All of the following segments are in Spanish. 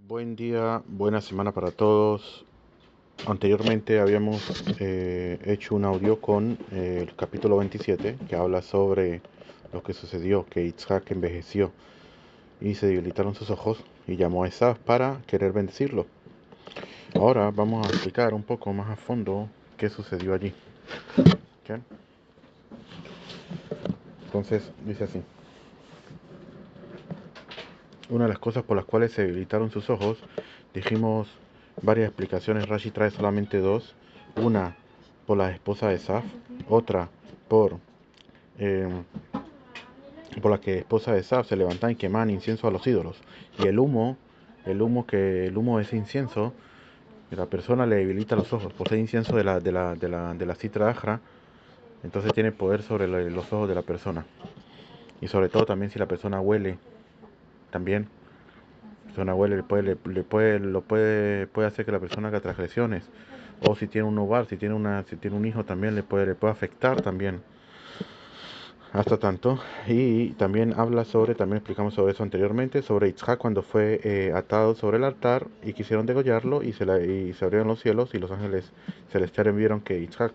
Buen día, buena semana para todos. Anteriormente habíamos hecho un audio con el capítulo 27 que habla sobre lo que sucedió, que Itzhak envejeció y se debilitaron sus ojos y llamó a Esaf para querer bendecirlo. Ahora vamos a explicar un poco más a fondo qué sucedió allí. ¿Ok? Entonces dice así. Una de las cosas por las cuales se debilitaron sus ojos, dijimos varias explicaciones, Rashi trae solamente dos. Una por la esposa de Saf, otra por, eh, por la que esposa de Saf se levantaban y quemaban incienso a los ídolos. Y el humo de ese incienso, que la persona le debilita los ojos. Por ser incienso de la citra ajra, entonces tiene poder sobre los ojos de la persona. Y sobre todo también si la persona huele, también persona huele, puede hacer que la persona haga transgresiones. O si tiene un hogar, si tiene un hijo, también le puede afectar también. Hasta tanto. Y también también explicamos sobre eso anteriormente, sobre Itzhak cuando fue atado sobre el altar y quisieron degollarlo y se abrieron los cielos y los ángeles celestiales vieron que Itzhak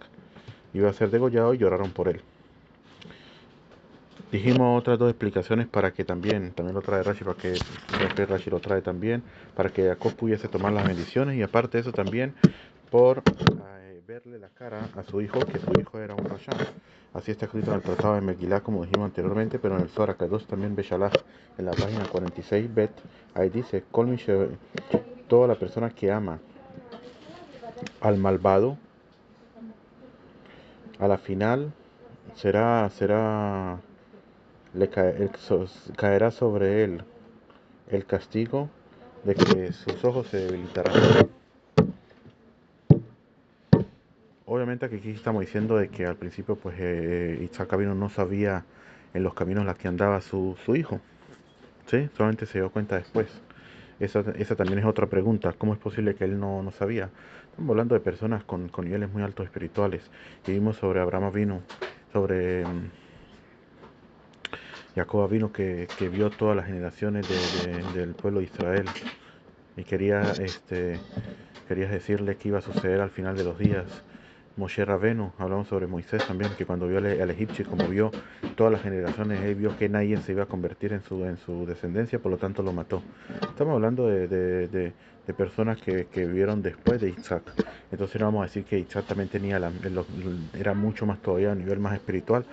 iba a ser degollado y lloraron por él. Dijimos otras dos explicaciones para que también lo trae Rashi, para que siempre Rashi lo trae también, para que Jacob pudiese tomar las bendiciones y aparte de eso también por verle la cara a su hijo, que su hijo era un rasha. Así está escrito en el tratado de Megilá, como dijimos anteriormente, pero en el Zohar Kadosh también Beshalach, en la página 46 bet, ahí dice, toda la persona que ama al malvado, a la final será caerá sobre él el castigo de que sus ojos se debilitarán. Obviamente aquí estamos diciendo de que al principio pues Isaac Abino no sabía en los caminos en los que andaba su hijo, ¿sí? Solamente se dio cuenta después. Esa también es otra pregunta, ¿cómo es posible que él no sabía? Estamos hablando de personas con niveles muy altos espirituales. Y vimos sobre Abraham Avino, sobre Jacob Avino que vio todas las generaciones del pueblo de Israel y quería decirle que iba a suceder al final de los días. Moshe Rabenu, hablamos sobre Moisés también, que cuando vio al egipcio, como vio todas las generaciones, él vio que nadie se iba a convertir en su descendencia, por lo tanto lo mató. Estamos hablando de personas que vivieron después de Isaac. Entonces no vamos a decir que Isaac también era mucho más todavía a nivel más espiritual.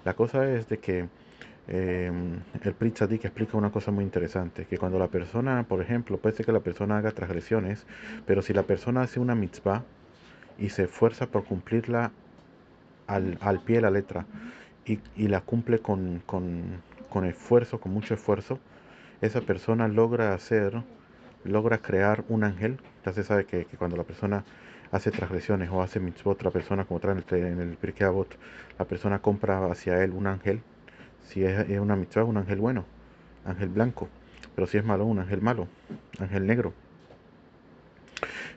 La cosa es de que eh, el Pri Tzadik explica una cosa muy interesante, que cuando la persona, por ejemplo, puede ser que la persona haga transgresiones, pero si la persona hace una mitzvah y se esfuerza por cumplirla al pie de la letra y la cumple con esfuerzo, con mucho esfuerzo, esa persona logra crear un ángel. Ya se sabe que cuando la persona hace transgresiones o hace mitzvot, otra persona, como trae en el Pirkei Avot, la persona compra hacia él un ángel. Si es una mitzvah, un ángel bueno, ángel blanco. Pero si es malo, un ángel malo, ángel negro.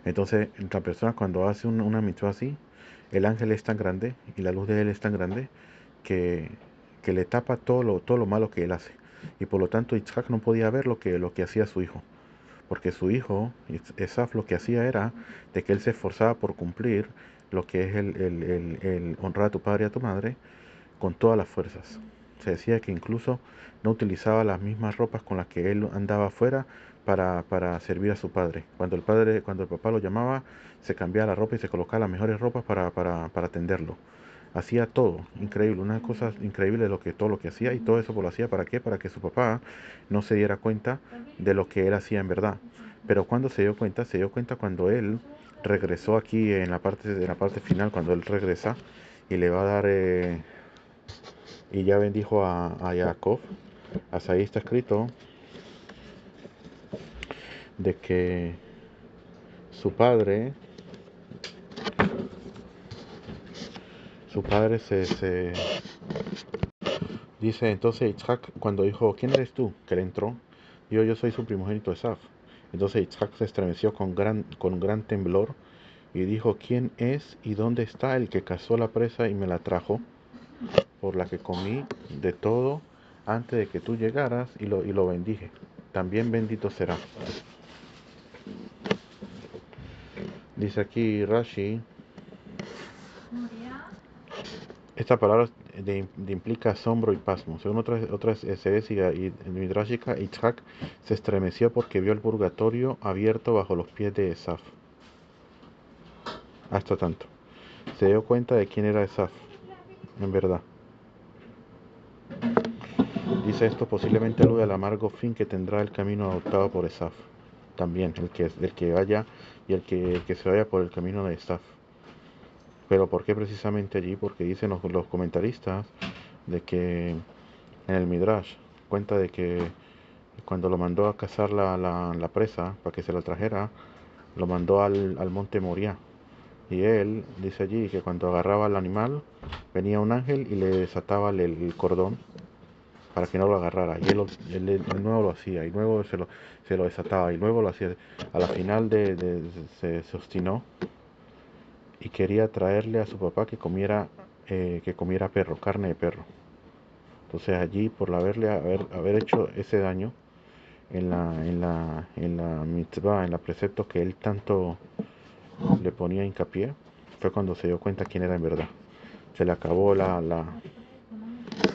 Entonces, la persona cuando hace una mitzvah así, el ángel es tan grande y la luz de él es tan grande que, que le tapa todo lo malo que él hace. Y por lo tanto, Isaac no podía ver lo que hacía su hijo. Porque su hijo, Esaf, lo que hacía era de que él se esforzaba por cumplir lo que es el honrar a tu padre y a tu madre con todas las fuerzas. Se decía que incluso no utilizaba las mismas ropas con las que él andaba afuera para servir a su padre. Cuando el papá lo llamaba, se cambiaba la ropa y se colocaba las mejores ropas para atenderlo. Hacía todo, increíble, una cosa increíble todo lo que hacía y todo eso lo hacía ¿para qué? Para que su papá no se diera cuenta de lo que él hacía en verdad. Pero cuando se dio cuenta cuando él regresó aquí en la parte final, cuando él regresa y le va a dar y ya bendijo a Jacob. Hasta ahí está escrito de que su padre, su padre dice entonces Isaac cuando dijo, ¿quién eres tú? Que le entró, yo soy su primogénito Esaf. Entonces Isaac se estremeció con gran temblor y dijo, ¿quién es y dónde está el que cazó la presa y me la trajo? Por la que comí de todo antes de que tú llegaras y lo bendije. También bendito será. Dice aquí Rashi, esta palabra implica asombro y pasmo. Según otras sedes y Midrashika, Yitzhak se estremeció porque vio el purgatorio abierto bajo los pies de Esaf. Hasta tanto. Se dio cuenta de quién era Esaf, en verdad. Dice esto posiblemente alude al amargo fin que tendrá el camino adoptado por Esaf. También, el que vaya y el que se vaya por el camino de Esaf. Pero ¿por qué precisamente allí? Porque dicen los comentaristas de que en el Midrash cuenta de que cuando lo mandó a cazar la presa para que se la trajera, lo mandó al monte Moriah. Y él dice allí que cuando agarraba al animal, venía un ángel y le desataba el cordón para que no lo agarrara. Y él nuevo lo hacía, y luego se lo desataba, y luego lo hacía. A la final se obstinó y quería traerle a su papá que comiera perro, carne de perro. Entonces allí, por haber hecho ese daño en la mitzvah, en la precepto que él tanto le ponía hincapié, fue cuando se dio cuenta quién era en verdad. Se le acabó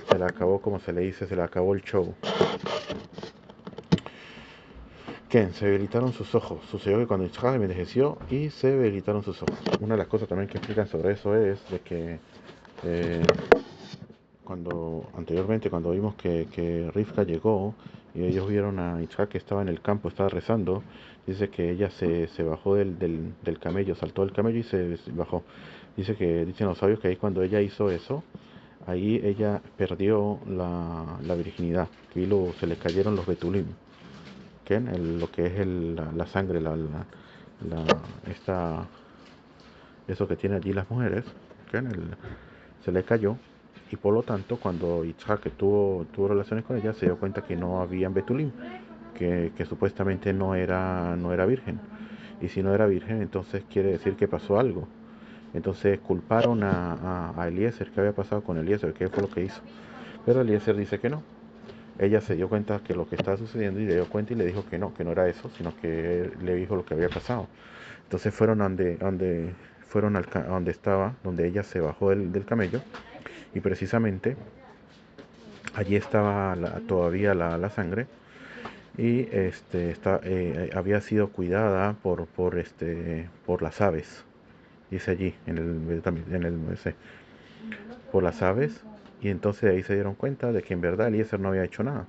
se le acabó, como se le dice, se le acabó el show. ¿Qué? Se debilitaron sus ojos. Sucedió que cuando Yitzhak envejeció y se debilitaron sus ojos. Una de las cosas también que explican sobre eso es de que eh, anteriormente cuando vimos que Rivka llegó y ellos vieron a Yitzhak que estaba en el campo, estaba rezando, dice que ella se bajó del camello, saltó del camello y se bajó. Dicen los sabios que ahí cuando ella hizo eso, ahí ella perdió la virginidad, que se le cayeron los betulim, que lo que es la sangre, esta, eso que tienen allí las mujeres, que se le cayó, y por lo tanto cuando Yitzhak tuvo relaciones con ella se dio cuenta que no había betulim, que supuestamente no era virgen, y si no era virgen entonces quiere decir que pasó algo. Entonces culparon a Eliezer. ¿Qué había pasado con Eliezer? ¿Qué fue lo que hizo? Pero Eliezer dice que no. Ella se dio cuenta que lo que estaba sucediendo y le dio cuenta y le dijo que no era eso, sino que le dijo lo que había pasado. Entonces fueron fueron a donde estaba, donde ella se bajó del camello, y precisamente allí estaba todavía la sangre, y había sido cuidada por las aves. Dice allí por las aves, y entonces ahí se dieron cuenta de que en verdad Eliezer no había hecho nada.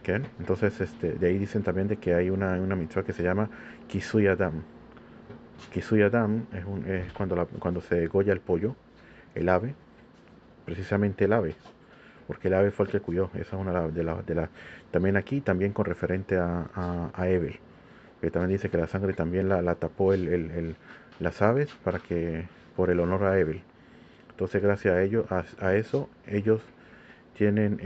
¿Okay? Entonces de ahí dicen también de que hay una mitzvah que se llama Kisui Adam. Kisui Adam es cuando se degolla el pollo, el ave, precisamente el ave, porque el ave fue el que cuidó. Esa es una también aquí, también con referente a Ebel, que también dice que la sangre también la tapó las aves por el honor a Ebel. Entonces gracias a ellos, a eso, ellos tienen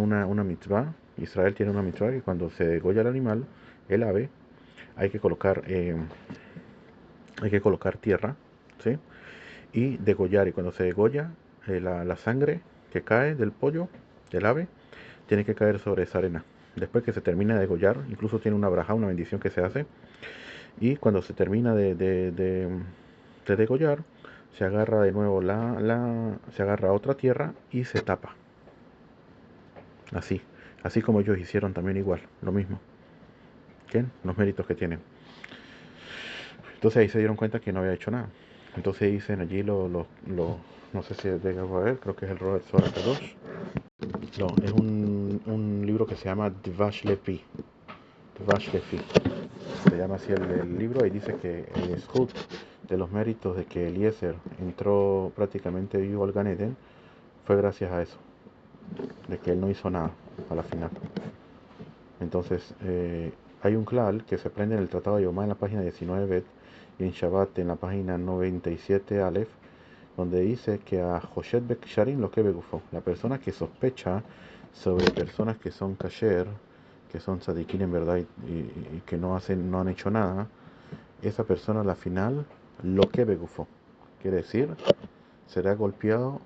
una mitzvah. Israel tiene una mitzvah que cuando se degolla el animal, el ave, hay que colocar, eh, hay que colocar tierra, ¿sí? Y degollar. Y cuando se degolla, la sangre que cae del pollo, del ave, tiene que caer sobre esa arena. Después que se termina de degollar, incluso tiene una braja, una bendición que se hace. Y cuando se termina de degollar, se agarra de nuevo se agarra otra tierra y se tapa. Así, así como ellos hicieron también igual, lo mismo. ¿Qué? Los méritos que tienen. Entonces ahí se dieron cuenta que no había hecho nada. Entonces dicen allí no sé si llega a ver, creo que es el Robert Zohar Kadosh. No, es un libro que se llama Dvash Lefi. Dvash Lefi. Se llama así el libro, y dice que el Zhut de los méritos de que Eliezer entró prácticamente vivo al Gan Eden fue gracias a eso, de que él no hizo nada a la final. Entonces, hay un klal que se prende en el Tratado de Yomá en la página 19 Bet y en Shabbat en la página 97 Aleph, donde dice que a Hoshet Beksharim lo que begufó, la persona que sospecha sobre personas que son kasher, que son tzadikim en verdad y que no han hecho nada, esa persona a la final lo que begufó, quiere decir, será golpeado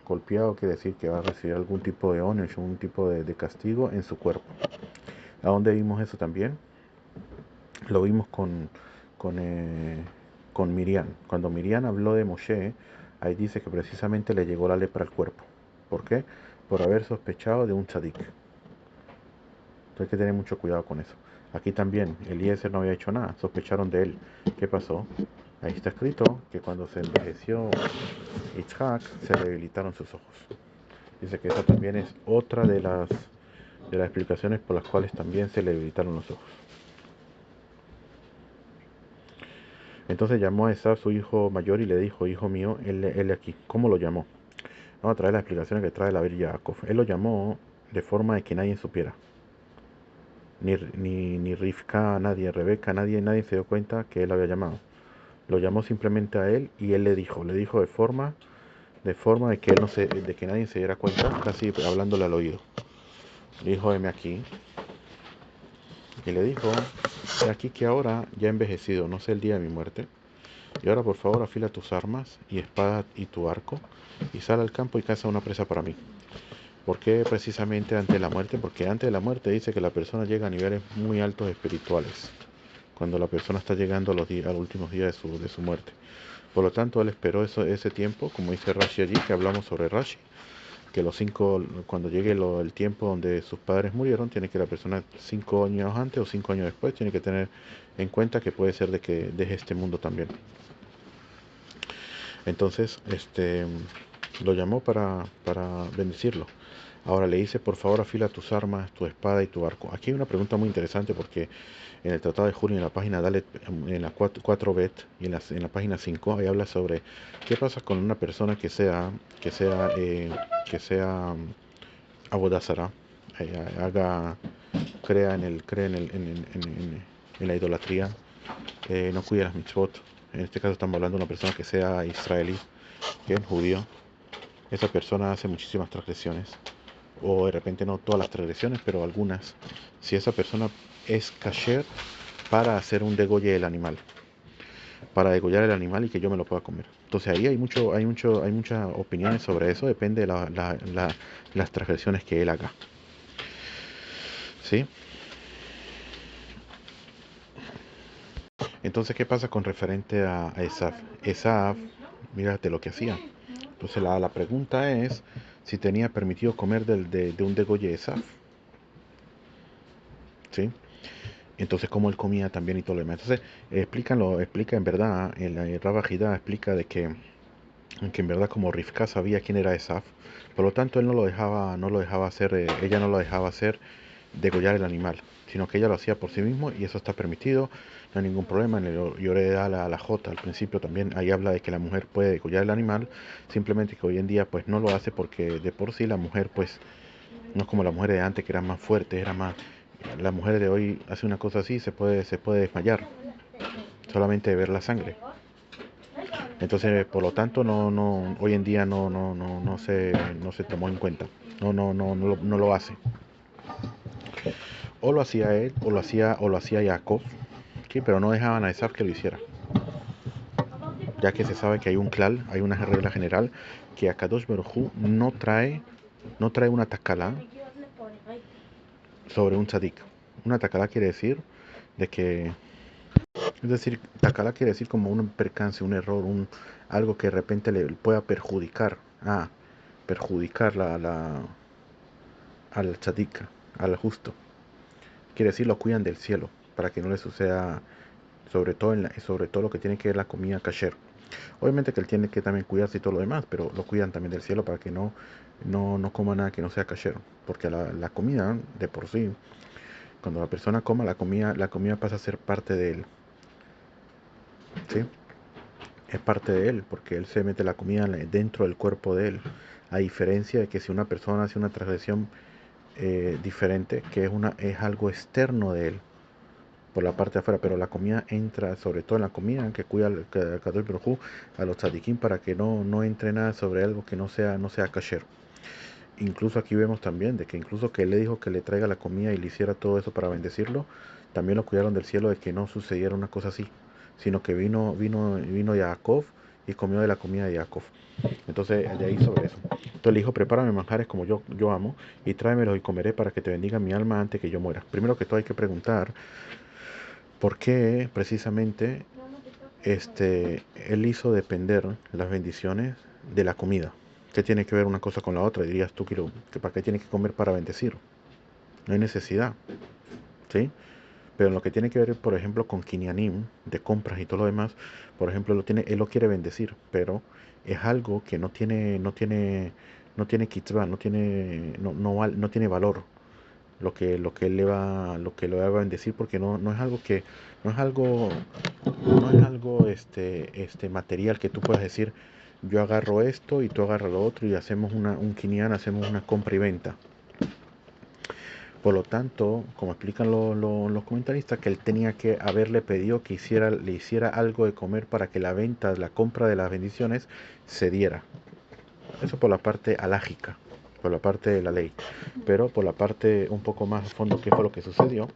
quiere decir que va a recibir algún tipo de honor, algún tipo de castigo en su cuerpo. ¿A dónde vimos eso también? Lo vimos con con Miriam. Cuando Miriam habló de Moshe, ahí dice que precisamente le llegó la lepra al cuerpo. ¿Por qué? Por haber sospechado de un tzadik. Entonces hay que tener mucho cuidado con eso. Aquí también, Eliezer no había hecho nada, sospecharon de él. ¿Qué pasó? Ahí está escrito que cuando se envejeció Yitzhak, se le debilitaron sus ojos. Dice que esa también es otra de las explicaciones por las cuales también se le debilitaron los ojos. Entonces llamó a Esaf, su hijo mayor, y le dijo: hijo mío, él aquí. ¿Cómo lo llamó? Vamos a traer las explicaciones que trae la Vir Yaakov. Él lo llamó de forma de que nadie supiera. Ni Rivka, nadie, Rebeca, nadie se dio cuenta que él había llamado. Lo llamó simplemente a él y él le dijo de forma de que él no se, de que nadie se diera cuenta, casi hablándole al oído. Le dijo: heme aquí. Y le dijo: he aquí que ahora ya he envejecido, no sé el día de mi muerte. Y ahora por favor afila tus armas y espada y tu arco y sal al campo y caza una presa para mí. ¿Por qué precisamente antes de la muerte? Porque antes de la muerte dice que la persona llega a niveles muy altos espirituales, cuando la persona está llegando a los últimos días de su muerte. Por lo tanto, él esperó ese tiempo, como dice Rashi allí, que hablamos sobre Rashi, que cuando llegue el tiempo donde sus padres murieron, tiene que la persona 5 años antes o 5 años después, tiene que tener en cuenta que puede ser de que deje este mundo también. Entonces, lo llamó para bendecirlo. Ahora le dice: por favor afila tus armas, tu espada y tu arco. Aquí hay una pregunta muy interesante porque en el Tratado de Julio, en la página Dalet, en la 4 bet y en la página 5, ahí habla sobre qué pasa con una persona que sea abodazara, haga, crea en la idolatría, no cuida las mitzvot. En este caso estamos hablando de una persona que sea israelí, que es judío. Esa persona hace muchísimas transgresiones, o de repente no todas las transgresiones, pero algunas. Si esa persona es kasher para hacer un degolle del animal, para degollar el animal y que yo me lo pueda comer. Entonces ahí hay muchas opiniones sobre eso, depende de las transgresiones que él haga. ¿Sí? Entonces, ¿qué pasa con referente a Esaf? Esaf, mírate lo que hacía. Entonces la pregunta es si tenía permitido comer de un degolle de Esaf. ¿Sí? Entonces, cómo él comía también y todo lo demás. Entonces, explica en verdad, en la Rabba Jidá explica de que en verdad como Rivka sabía quién era Esaf, por lo tanto él no lo dejaba hacer, ella no lo dejaba hacer degollar el animal, sino que ella lo hacía por sí mismo y eso está permitido, no hay ningún problema. En el Yoreh a la J al principio también ahí habla de que la mujer puede degollar el animal, simplemente que hoy en día pues no lo hace porque de por sí la mujer pues no es como la mujer de antes que era más fuerte, la mujer de hoy hace una cosa así, se puede desmayar solamente de ver la sangre. Entonces, por lo tanto, hoy en día no se tomó en cuenta. No lo hace. O lo hacía él, o lo hacía Jacob, ¿sí? Pero no dejaban a Esaf que lo hiciera, ya que se sabe que hay una regla general, que Akadosh Baruj Hu no trae una takala sobre un tzadik. Una takala quiere decir de que, es decir, takala quiere decir como un percance, un error, algo que de repente le pueda perjudicar al tzadik, al justo. Quiere decir, lo cuidan del cielo para que no le suceda, sobre todo lo que tiene que ver la comida kasher. Obviamente que él tiene que también cuidarse y todo lo demás, pero lo cuidan también del cielo para que no coma nada que no sea kasher. Porque la comida, de por sí, cuando la persona coma la comida pasa a ser parte de él. ¿Sí? Es parte de él, porque él se mete la comida dentro del cuerpo de él. A diferencia de que si una persona hace una transgresión diferente, que es algo externo de él, por la parte de afuera, pero la comida entra, sobre todo en la comida que cuida el Kadosh Baruj Hu, a los tzadikim, para que no entre nada sobre algo que no sea kasher. Incluso aquí vemos también de que incluso que él le dijo que le traiga la comida y le hiciera todo eso para bendecirlo, también lo cuidaron del cielo de que no sucediera una cosa así, sino que vino Jacob y comió de la comida de Jacob. Entonces, de ahí sobre eso. Entonces le dijo: prepárame manjares como yo amo, y tráemelos y comeré para que te bendiga mi alma antes que yo muera. Primero que todo hay que preguntar ¿Por qué precisamente él hizo depender las bendiciones de la comida? ¿Qué tiene que ver una cosa con la otra? Dirías tú que para qué tiene que comer para bendecir. No hay necesidad, ¿sí? Pero en lo que tiene que ver, por ejemplo, con Kinyanim, de compras y todo lo demás, por ejemplo, él lo quiere bendecir, pero es algo que no tiene kitzvah, no tiene valor lo que le va a bendecir, porque no es algo no es algo, no es algo material que tú puedas decir, yo agarro esto y tú agarras lo otro y hacemos un kinyan, hacemos una compra y venta. Por lo tanto, como explican los comentaristas, que él tenía que haberle pedido que le hiciera algo de comer para que la venta, la compra de las bendiciones se diera. Eso por la parte alágica, por la parte de la ley. Pero por la parte un poco más a fondo, ¿qué fue lo que sucedió?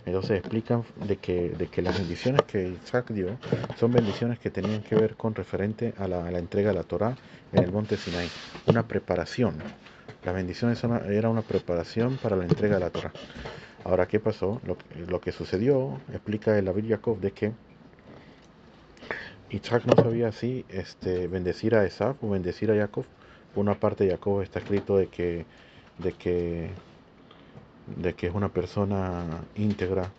Entonces explican de que las bendiciones que Isaac dio son bendiciones que tenían que ver con referente a la entrega de la Torá en el monte Sinai. Una preparación. Las bendiciones era una preparación para la entrega de la Torá. Ahora, ¿qué pasó? Lo que sucedió, explica el Abir Yaakov, de que Isaac no sabía si bendecir a Esav o bendecir a Jacob. Por una parte de Jacob está escrito de que, de que es una persona íntegra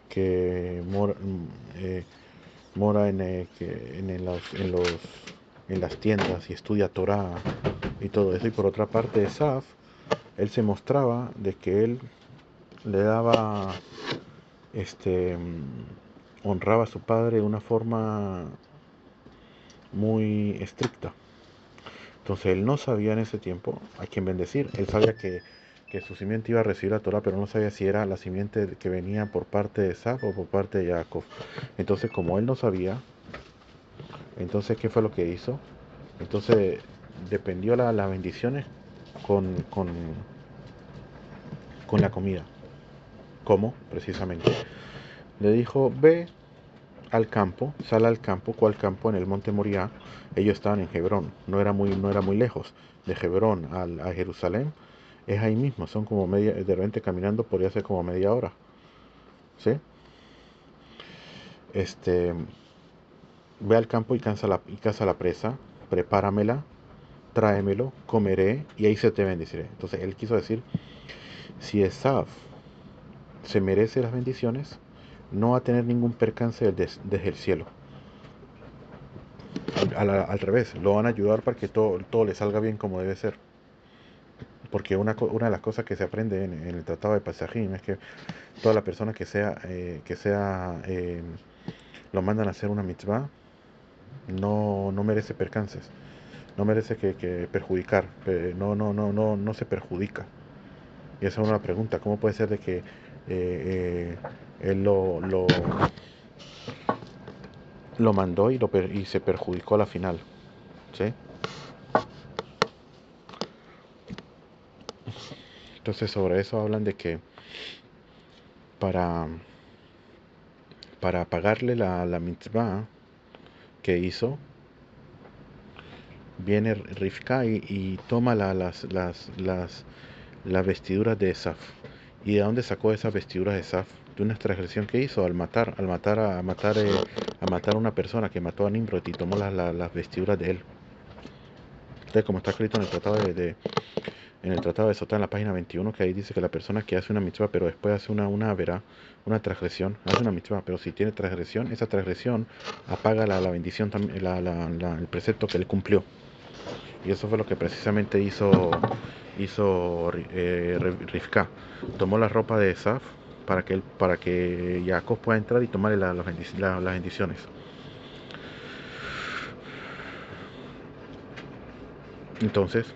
que mora en las tiendas y estudia Torah y todo eso. Y por otra parte, Esav, él se mostraba de que él le daba, honraba a su padre de una forma muy estricta. Entonces él no sabía en ese tiempo a quién bendecir. Él sabía que su simiente iba a recibir la Torah, pero no sabía si era la simiente que venía por parte de Esaf o por parte de Jacob. Entonces, como él no sabía, entonces, ¿qué fue lo que hizo? Entonces, dependió las bendiciones con, con, con la comida. ¿Cómo? Precisamente. Le dijo, ve al campo, sal al campo. ¿Cuál campo? En el monte Moriah. Ellos estaban en Hebrón, no era muy lejos. De Hebrón a Jerusalén es ahí mismo, son como de repente caminando podría ser como media hora, ¿sí? Este, ve al campo y caza la presa, prepáramela, tráemelo, comeré y ahí se te bendeciré. Entonces él quiso decir, si Esav se merece las bendiciones, no va a tener ningún percance desde el cielo. Al revés, lo van a ayudar para que todo le salga bien como debe ser. Porque una de las cosas que se aprende en el Tratado de Pasajim es que toda la persona lo mandan a hacer una mitzvah, no merece percances, no merece que perjudicar, no se perjudica. Y esa es una pregunta, ¿cómo puede ser de que él lo mandó y se perjudicó a la final? ¿Sí? Entonces sobre eso hablan de que para, para pagarle la mitzvah que hizo, viene Rivka y toma las vestiduras de Esaf. ¿Y de dónde sacó esas vestiduras de Esaf? De una transgresión que hizo a matar a una persona que mató a Nimrod y tomó las vestiduras de él. Entonces, como está escrito en el tratado en el tratado de Sotá, en la página 21, que ahí dice que la persona que hace una mitzvah, pero después hace una transgresión, hace una mitzvah, pero si tiene transgresión, esa transgresión apaga la bendición, el precepto que él cumplió. Y eso fue lo que precisamente hizo Rivka. Tomó la ropa de Esaf para que Jacob pueda entrar y tomarle las bendiciones. Entonces,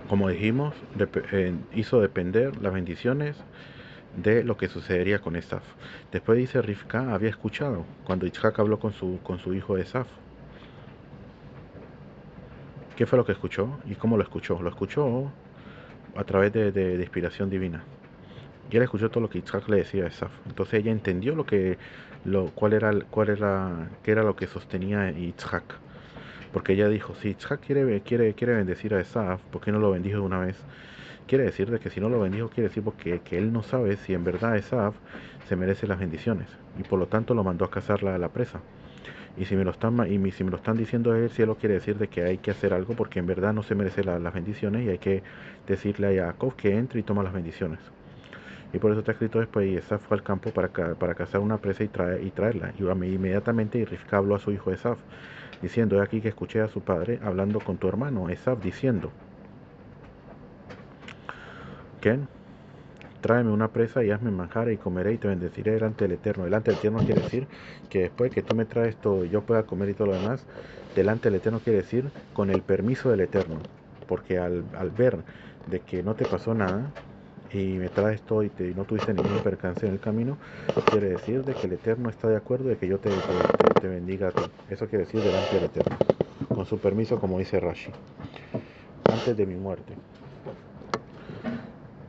como dijimos, hizo depender las bendiciones de lo que sucedería con Esaf. Después dice Rivka había escuchado cuando Isaac habló con su hijo Esaf. ¿Qué fue lo que escuchó y cómo lo escuchó? Lo escuchó a través de inspiración divina. Y él escuchó todo lo que Isaac le decía a Esaf. Entonces ella entendió qué era lo que sostenía Isaac. Porque ella dijo, si Isaac quiere bendecir a Esaf, ¿por qué no lo bendijo de una vez? quiere decir de que si no lo bendijo, quiere decir porque que él no sabe si en verdad Esav se merece las bendiciones y por lo tanto lo mandó a cazar la presa. Y si me lo están si me lo están diciendo a él, cielo quiere decir de que hay que hacer algo porque en verdad no se merece las bendiciones y hay que decirle a Jacob que entre y toma las bendiciones. Y por eso está escrito después, y Esaf fue al campo para cazar una presa y traerla. Y inmediatamente Rivka habló a su hijo Esaf, diciendo, he aquí que escuché a su padre hablando con tu hermano Esaf, diciendo, ¿qué? Tráeme una presa y hazme manjar y comeré y te bendeciré delante del Eterno. Delante del Eterno quiere decir que después que tú me traes todo y yo pueda comer y todo lo demás, delante del Eterno quiere decir con el permiso del Eterno. Porque al ver de que no te pasó nada y me traes todo y no tuviste ningún percance en el camino, quiere decir de que el Eterno está de acuerdo de que yo te bendiga a ti. Eso quiere decir delante del Eterno. Con su permiso, como dice Rashi. Antes de mi muerte.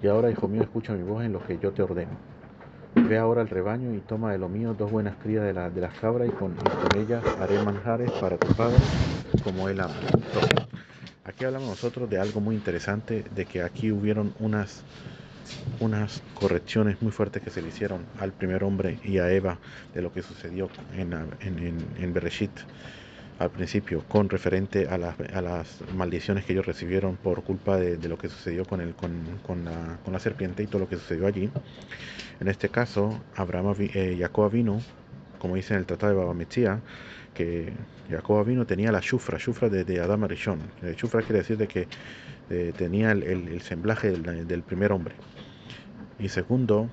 Y ahora, hijo mío, escucha mi voz en lo que yo te ordeno. Ve ahora al rebaño y toma de lo mío 2 buenas crías de las cabras y con ellas haré manjares para tu padre como él ama. Entonces, aquí hablamos nosotros de algo muy interesante, de que aquí hubieron unas correcciones muy fuertes que se le hicieron al primer hombre y a Eva de lo que sucedió en Bereshit al principio, con referente a las maldiciones que ellos recibieron por culpa de lo que sucedió con la serpiente y todo lo que sucedió allí. En este caso, Jacob vino, como dice en el Tratado de Baba Metzia, que Jacob vino tenía la shufra de Adam Arishon. Shufra quiere decir de que tenía el semblaje del primer hombre. Y segundo,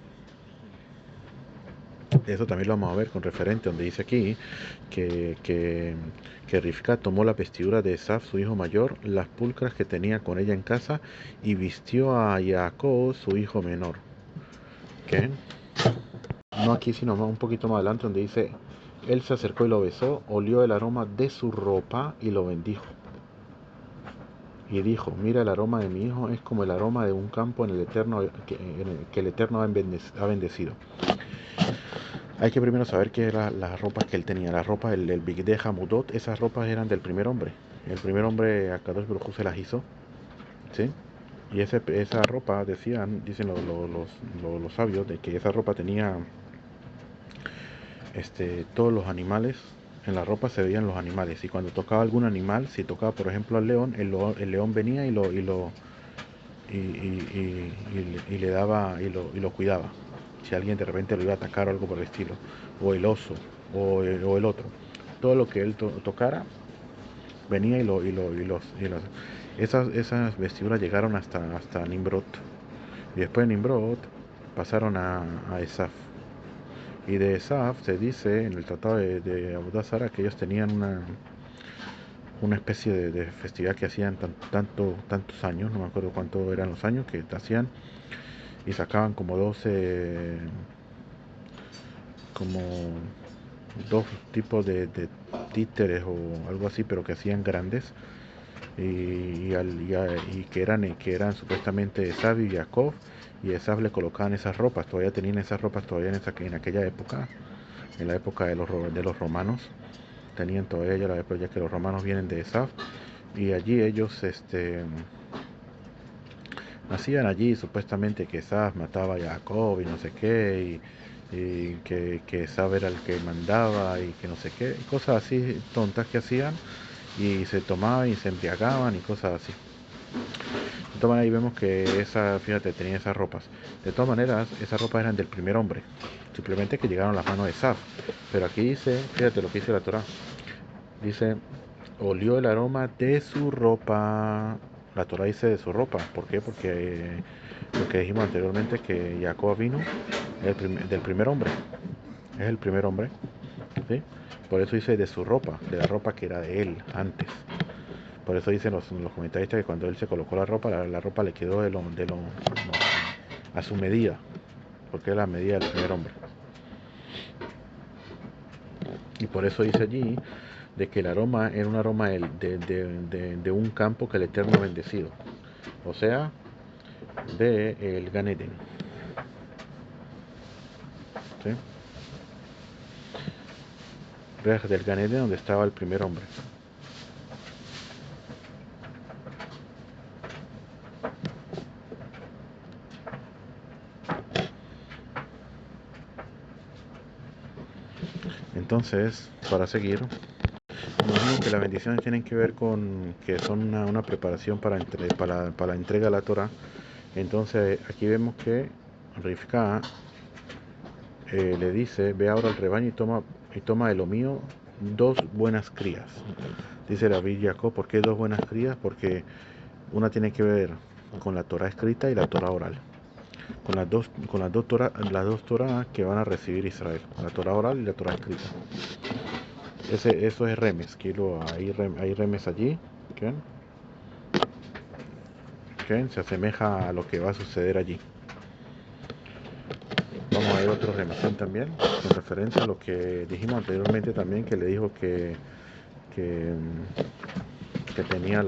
eso también lo vamos a ver con referente, donde dice aquí que Rivka tomó la vestidura de Esaf, su hijo mayor, las pulcras que tenía con ella en casa, y vistió a Jacob, su hijo menor. ¿Qué? No aquí, sino un poquito más adelante, donde dice, él se acercó y lo besó, olió el aroma de su ropa y lo bendijo. Y dijo, mira, el aroma de mi hijo es como el aroma de un campo en el que el Eterno ha bendecido. Hay que primero saber qué eran las ropas que él tenía. Las ropas, el Bigdei Hamudot, esas ropas eran del primer hombre. El primer hombre, a Kadosh Baruj Hu se las hizo, ¿sí? Y esa ropa, dicen los sabios, de que esa ropa tenía todos los animales. En la ropa se veían los animales. Y cuando tocaba algún animal, si tocaba por ejemplo al león, el león venía y le daba y lo cuidaba. Si alguien de repente lo iba a atacar o algo por el estilo, o el oso, o el otro, todo lo que él tocara venía esas vestiduras llegaron hasta Nimrod, y después de Nimrod pasaron a Esaf, y de Esaf se dice en el tratado de Avodah Zarah que ellos tenían una especie de festividad que hacían tantos años, no me acuerdo cuánto eran los años que hacían, y sacaban como 12, como dos tipos de títeres o algo así, pero que hacían grandes, y que eran supuestamente Esaf y Jacob, y Esaf le colocaban esas ropas, todavía tenían esas ropas todavía en aquella época, en la época de los romanos, tenían todavía ya la época ya que los romanos vienen de Esaf, y allí ellos hacían allí supuestamente que Esaf mataba a Jacob y no sé qué, y que Esaf era el que mandaba y que no sé qué, cosas así tontas que hacían, y se tomaban y se embriagaban y cosas así. De todas maneras, ahí vemos que fíjate, tenía esas ropas. De todas maneras, esas ropas eran del primer hombre, simplemente que llegaron a las manos de Esaf. Pero aquí dice, fíjate lo que dice la Torah, dice, olió el aroma de su ropa. La Torah dice de su ropa. ¿Por qué? Porque lo que dijimos anteriormente, que Jacob vino del primer hombre. Es el primer hombre, ¿sí? Por eso dice de su ropa, de la ropa que era de él antes. Por eso dicen los comentaristas que cuando él se colocó la ropa, la ropa le quedó a su medida, porque es la medida del primer hombre. Y por eso dice allí de que el aroma era un aroma de un campo que el Eterno ha bendecido, o sea, de el Gan Eden, ¿sí? Del Gan Eden, donde estaba el primer hombre. Entonces, para seguir, imagino que las bendiciones tienen que ver con que son una preparación para la entrega de la Torah. Entonces, aquí vemos que Rivka le dice, ve ahora al rebaño y toma de lo mío 2 buenas crías. Dice David Jacob, ¿por qué 2 buenas crías? Porque una tiene que ver con la Torah escrita y la Torah oral. Con las dos Torah que van a recibir Israel, la Torah oral y la Torah escrita. Eso es remes, hay remes allí, ¿ok? ¿Ok? Se asemeja a lo que va a suceder allí. Vamos a ver otro remesón también, con referencia a lo que dijimos anteriormente también, que le dijo que, que tenía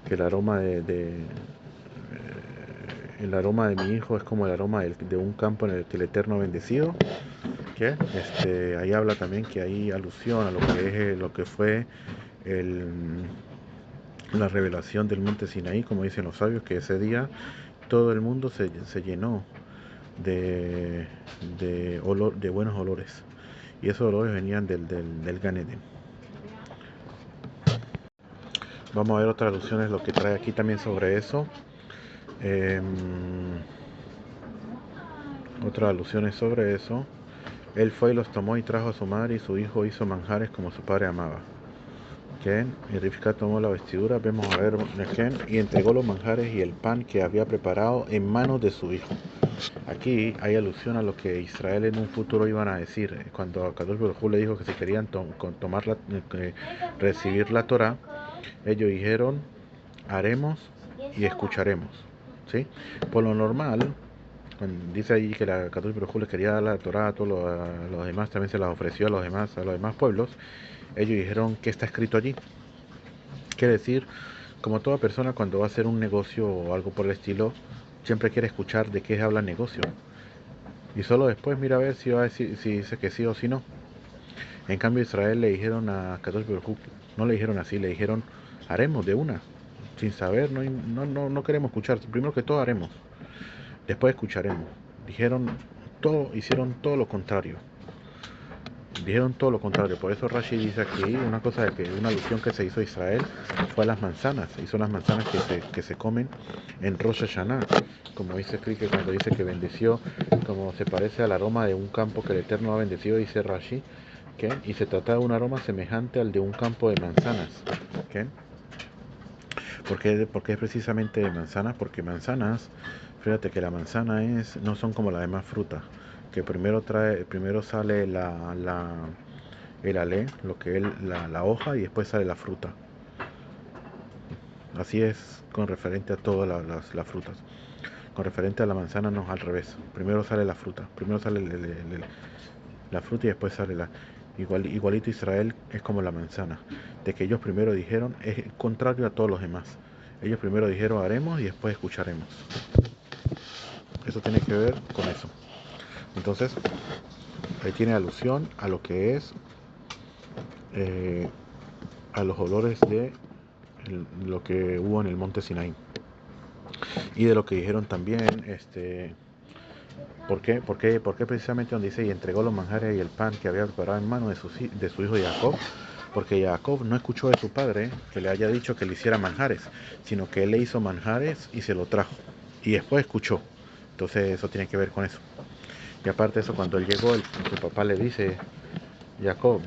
que el aroma el aroma de mi hijo es como el aroma de un campo en el que el Eterno ha bendecido. ¿Qué? Ahí habla también que hay alusión a lo que fue el, la revelación del monte Sinaí, como dicen los sabios, que ese día todo el mundo se llenó de, de buenos olores. Y esos olores venían del Gan Eden. Vamos a ver otras alusiones, lo que trae aquí también sobre eso. Eh, Otras alusiones sobre eso. Él fue y los tomó y trajo a su madre, y su hijo hizo manjares como su padre amaba. ¿Ken? Y Rivka tomó la vestidura, vemos a ver, ¿ken? Y entregó los manjares y el pan que había preparado en manos de su hijo. Aquí hay alusión a lo que Israel en un futuro iban a decir. Cuando Kadosh Baruj Hu le dijo que si querían recibir la Torah, ellos dijeron, haremos y escucharemos. ¿Sí? Por lo normal, dice ahí que la Kadosh Baruj Hu les quería dar la Torah a todos los demás, también se las ofreció a los demás pueblos. Ellos dijeron, ¿qué está escrito allí? Quiere decir, como toda persona cuando va a hacer un negocio o algo por el estilo, siempre quiere escuchar de qué habla el negocio. Y solo después mira a ver si dice que sí o si no. En cambio Israel le dijeron a Kadosh Baruj, no le dijeron así, le dijeron, haremos de una. Sin saber, no queremos escuchar. Primero que todo haremos, después escucharemos. Hicieron todo lo contrario. Dijeron todo lo contrario. Por eso Rashi dice aquí una alusión que se hizo a Israel fue a las manzanas. Y son las manzanas que se comen en Rosh Hashanah. Como dice que cuando dice que bendeció, como se parece al aroma de un campo que el Eterno ha bendecido, dice Rashi, ¿okay? Y se trata de un aroma semejante al de un campo de manzanas. ¿Okay? ¿Por qué es precisamente de manzanas? Porque manzanas, fíjate que la manzana no son como las demás frutas, que primero sale el alé, lo que es la hoja, y después sale la fruta. Así es con referente a todas las frutas. Con referente a la manzana no es al revés. Primero sale la fruta, primero sale la fruta y después sale igualito Israel es como la manzana, de que ellos primero dijeron, es contrario a todos los demás. Ellos primero dijeron haremos y después escucharemos. Eso tiene que ver con eso. Entonces, ahí tiene alusión a lo que es, eh, a los olores de lo que hubo en el monte Sinaí. Y de lo que dijeron también, ¿por qué precisamente donde dice y entregó los manjares y el pan que había preparado en mano de su hijo Jacob? Porque Jacob no escuchó de su padre que le haya dicho que le hiciera manjares, sino que él le hizo manjares y se lo trajo. Y después escuchó. Entonces eso tiene que ver con eso. Y aparte de eso, cuando él llegó, su papá le dice, Jacob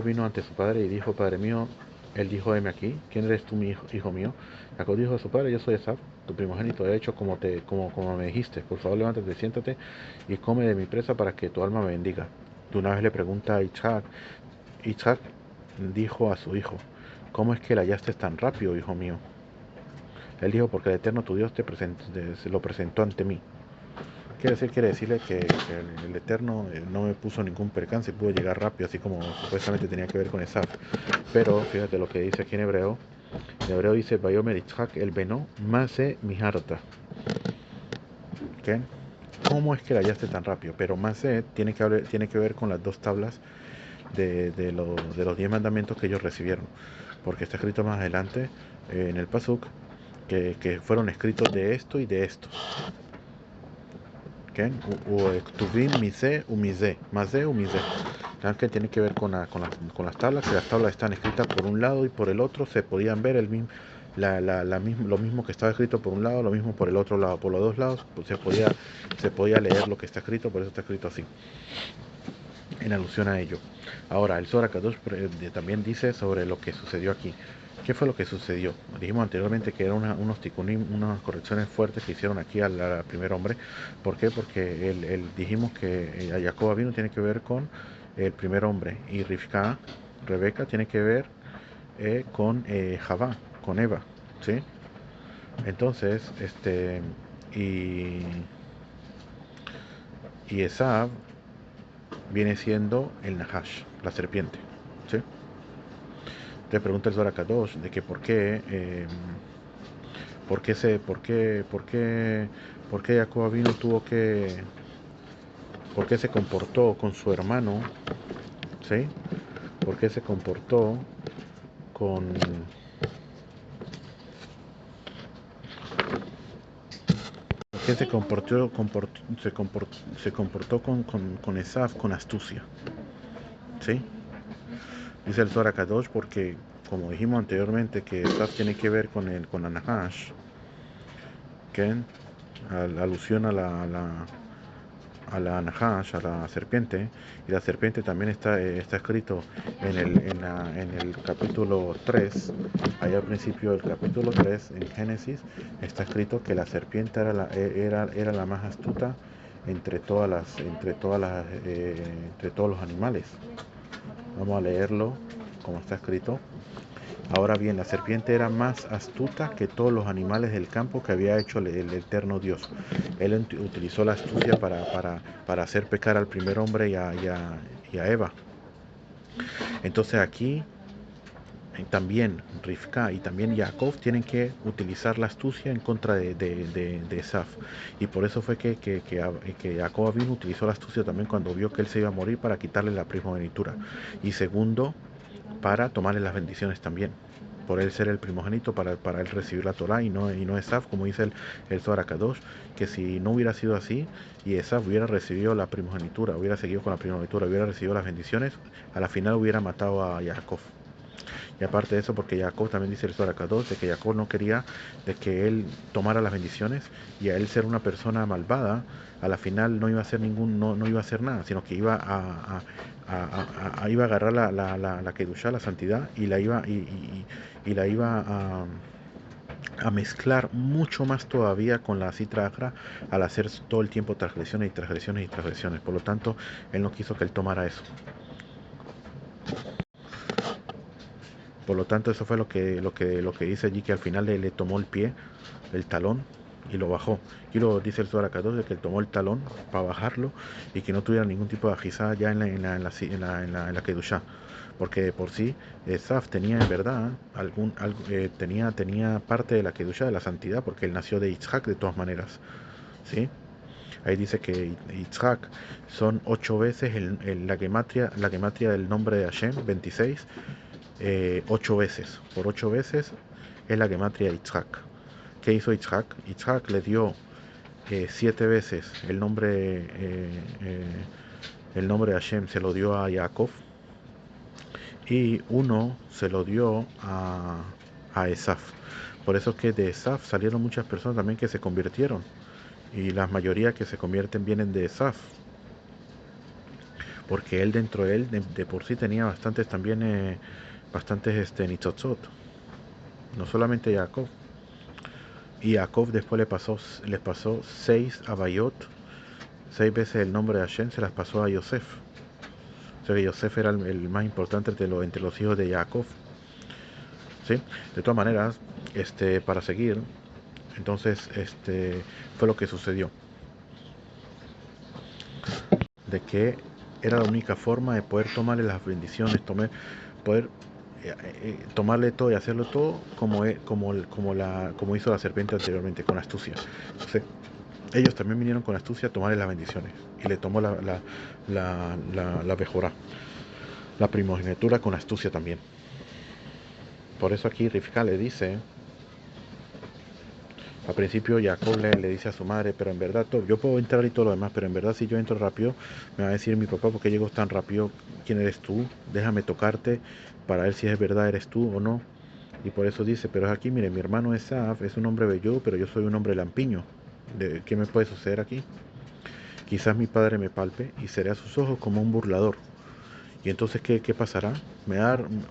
vino ante su padre y dijo, Padre mío, él dijo, heme aquí, ¿quién eres tú, mi hijo mío? Jacob dijo a su padre, yo soy Esaf, tu primogénito, he hecho como me dijiste, por favor levántate, siéntate y come de mi presa para que tu alma me bendiga. De una vez le pregunta a Isaac dijo a su hijo, ¿cómo es que la hallaste tan rápido, hijo mío? Él dijo, porque el Eterno tu Dios se lo presentó ante mí. Quiere decirle que el Eterno no me puso ningún percance, pudo llegar rápido, así como supuestamente tenía que ver con Esaf. Pero fíjate lo que dice aquí en hebreo. En hebreo dice, Bayomer Yitzhak el Beno, Mase Miharta. ¿Okay? ¿Cómo es que la hallaste tan rápido? Pero Mase tiene que ver con las 2 tablas de los 10 mandamientos que ellos recibieron. Porque está escrito más adelante en el Pasuk que fueron escritos de esto y de esto. ¿Ken? Tuvim mise umise, mase umise. Que tiene que ver con las tablas, que las tablas están escritas por un lado y por el otro se podían ver lo mismo que estaba escrito por un lado, lo mismo por el otro lado, por los dos lados pues se podía leer lo que está escrito, por eso está escrito así, en alusión a ello. Ahora, el Zohar Kadosh también dice sobre lo que sucedió aquí. ¿Qué fue lo que sucedió? Dijimos anteriormente que eran unos tikunim, unas correcciones fuertes que hicieron aquí al primer hombre. ¿Por qué? Porque dijimos que a Jacob vino tiene que ver con el primer hombre y Rivka, Rebeca, tiene que ver con Javá, con Eva, ¿sí? Entonces, y, y Esav viene siendo el Nahash, la serpiente, ¿sí? Te pregunta el Zohar Kadosh de que por qué Jacob vino por qué se comportó con su hermano, ¿sí? ¿Por qué se comportó con, por qué se comportó con Esaf con astucia, ¿sí? Dice el Zohar Kadosh porque, como dijimos anteriormente, que Esaf tiene que ver con Anahash, que alusión a la Nahash, a la serpiente, y la serpiente también está escrito en el capítulo 3, allá al principio del capítulo 3, en Génesis, está escrito que la serpiente era la más astuta entre todos los animales. Vamos a leerlo como está escrito. Ahora bien, la serpiente era más astuta que todos los animales del campo que había hecho el eterno Dios. Él utilizó la astucia para hacer pecar al primer hombre y a Eva. Entonces aquí también Rivka y también Jacob tienen que utilizar la astucia en contra de Esaf. Y por eso fue que Jacob vino utilizó la astucia también cuando vio que él se iba a morir para quitarle la primogenitura. Y segundo, para tomarle las bendiciones también, por él ser el primogénito, para él recibir la Torah y no Esaf, como dice el Zohar Kadosh, que si no hubiera sido así y Esaf hubiera recibido la primogenitura, hubiera seguido con la primogenitura, hubiera recibido las bendiciones, a la final hubiera matado a Jacob. Y aparte de eso, porque Jacob también dice el Zohar Kadosh, de que Jacob no quería de que él tomara las bendiciones y a él ser una persona malvada, a la final no iba a hacer no iba a hacer nada, sino que iba iba a agarrar la Kedushá, la santidad, y la iba a mezclar mucho más todavía con la Sitra Achra al hacer todo el tiempo transgresiones y transgresiones y transgresiones. Por lo tanto, él no quiso que él tomara eso. Por lo tanto, eso fue lo que dice allí, que al final le tomó el pie, el talón, y lo bajó. Y lo dice el Zohar Kadosh, que él tomó el talón para bajarlo y que no tuviera ningún tipo de ajizá ya en la Kedushá. Porque de por sí, Esaf tenía en verdad tenía parte de la Kedushá, de la santidad, porque él nació de Yitzhak de todas maneras. ¿Sí? Ahí dice que Yitzhak son 8 veces la gematria del nombre de Hashem, 26, 8 veces. Por 8 veces es la gematria de Yitzhak. ¿Qué hizo Yitzhak? Yitzhak le dio 7 veces el nombre de Hashem se lo dio a Jacob y uno se lo dio a Esaf. Por eso es que de Esaf salieron muchas personas también que se convirtieron y la mayoría que se convierten vienen de Esaf, porque él dentro de él de por sí tenía bastantes también bastantes nitzotzot, no solamente Jacob. Y Jacob después les pasó 6 abayot, 6 veces el nombre de Hashem se las pasó a Yosef. O sea que Yosef era el más importante entre los hijos de Jacob. ¿Sí? De todas maneras, para seguir, entonces fue lo que sucedió. De que era la única forma de poder tomarle las bendiciones, poder tomarle todo y hacerlo todo como hizo la serpiente anteriormente, con astucia. Entonces, ellos también vinieron con astucia a tomarle las bendiciones y le tomó la bejorá, la primogenitura con astucia también. Por eso aquí Rivka le dice Al principio Jacob le dice a su madre, pero en verdad yo puedo entrar y todo lo demás, pero en verdad si yo entro rápido, me va a decir mi papá, ¿por qué llegó tan rápido? ¿Quién eres tú? Déjame tocarte para ver si es verdad eres tú o no. Y por eso dice, pero es aquí, mire, mi hermano Esaf es un hombre bello, pero yo soy un hombre lampiño. ¿Qué me puede suceder aquí? Quizás mi padre me palpe y seré a sus ojos como un burlador. Y entonces, ¿qué pasará?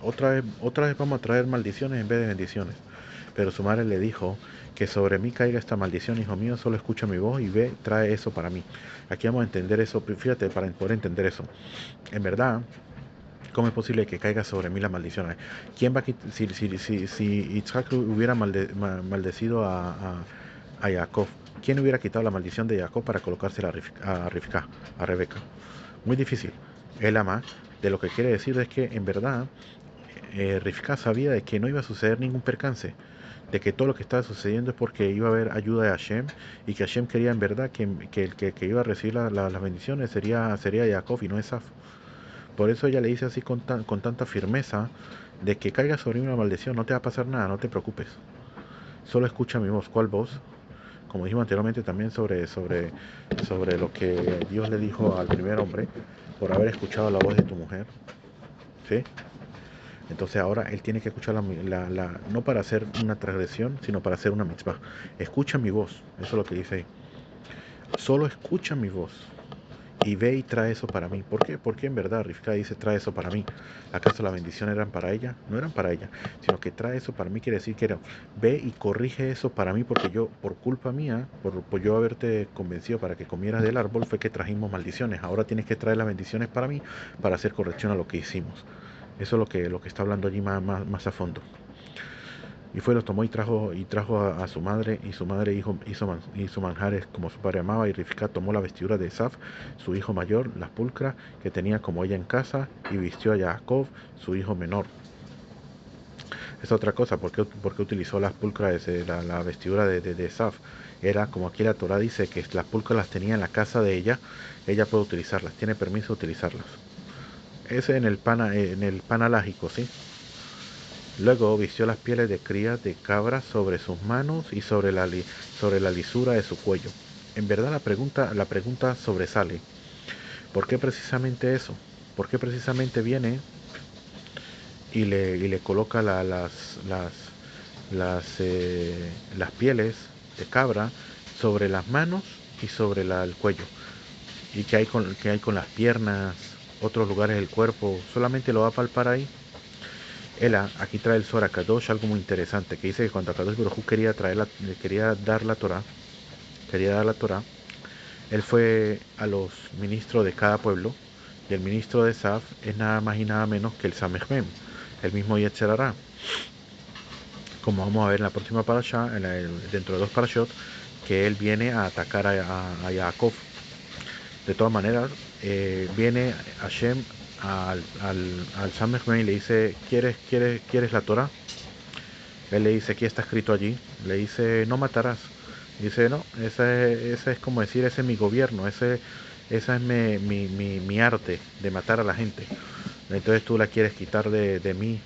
Otra vez vamos a traer maldiciones en vez de bendiciones. Pero su madre le dijo que sobre mí caiga esta maldición, hijo mío, solo escucha mi voz y ve, trae eso para mí. Aquí vamos a entender eso, fíjate, para poder entender eso. En verdad, ¿cómo es posible que caiga sobre mí la maldición? ¿Quién va a quitar, si Isaac hubiera maldecido a Jacob, quién hubiera quitado la maldición de Jacob para colocársela a Rebeca? Muy difícil. El ama, de lo que quiere decir es que en verdad Rivka sabía de que no iba a suceder ningún percance, de que todo lo que estaba sucediendo es porque iba a haber ayuda de Hashem y que Hashem quería en verdad que el que iba a recibir las bendiciones sería Jacob y no Esaf. Por eso ella le dice así con tanta firmeza de que caiga sobre mí una maldición, no te va a pasar nada, no te preocupes. Solo escucha mi voz. ¿Cuál voz? Como dijimos anteriormente también sobre lo que Dios le dijo al primer hombre por haber escuchado la voz de tu mujer. ¿Sí? Entonces ahora él tiene que escuchar no para hacer una transgresión, sino para hacer una mitzvah. Escucha mi voz, eso es lo que dice ahí. Solo escucha mi voz y ve y trae eso para mí. ¿Por qué? Porque en verdad Rivka dice trae eso para mí. ¿Acaso las bendiciones eran para ella? No eran para ella, sino que trae eso para mí quiere decir que ve y corrige eso para mí porque yo, por culpa mía, por yo haberte convencido para que comieras del árbol, fue que trajimos maldiciones. Ahora tienes que traer las bendiciones para mí para hacer corrección a lo que hicimos. Eso es lo que está hablando allí más a fondo. Y fue, los tomó y trajo a su madre, y su madre hizo manjares como su padre amaba, y Rivka tomó la vestidura de Esaf, su hijo mayor, las pulcras que tenía como ella en casa, y vistió a Jacob, su hijo menor. Es otra cosa, ¿por qué utilizó las pulcras, la vestidura de Esaf? Era como aquí la Torah dice que las pulcras las tenía en la casa de ella puede utilizarlas, tiene permiso de utilizarlas. Ese en el panalágico, ¿sí? Luego vistió las pieles de crías de cabra sobre sus manos y sobre la lisura de su cuello. En verdad la pregunta sobresale. ¿Por qué precisamente eso? ¿Por qué precisamente viene y le coloca las pieles de cabra sobre las manos y sobre el cuello? ¿Y qué hay con las piernas, otros lugares del cuerpo? ¿Solamente lo va a palpar ahí? Aquí trae el Zohar Kadosh algo muy interesante, que dice que cuando Kadosh Baruj Hu quería dar la Torah, él fue a los ministros de cada pueblo, y el ministro de Saf es nada más y nada menos que el Samech, el mismo Yetzer Hara. Como vamos a ver en la próxima parasha, dentro de dos parashot, que él viene a atacar a Jacob. De todas maneras, viene Hashem al Samech y le dice, ¿quieres la Torah? Él le dice, ¿qué está escrito allí? Le dice, no matarás. Dice, no, esa es como decir, ese es mi gobierno, esa es mi arte de matar a la gente. Entonces tú la quieres quitar de mí,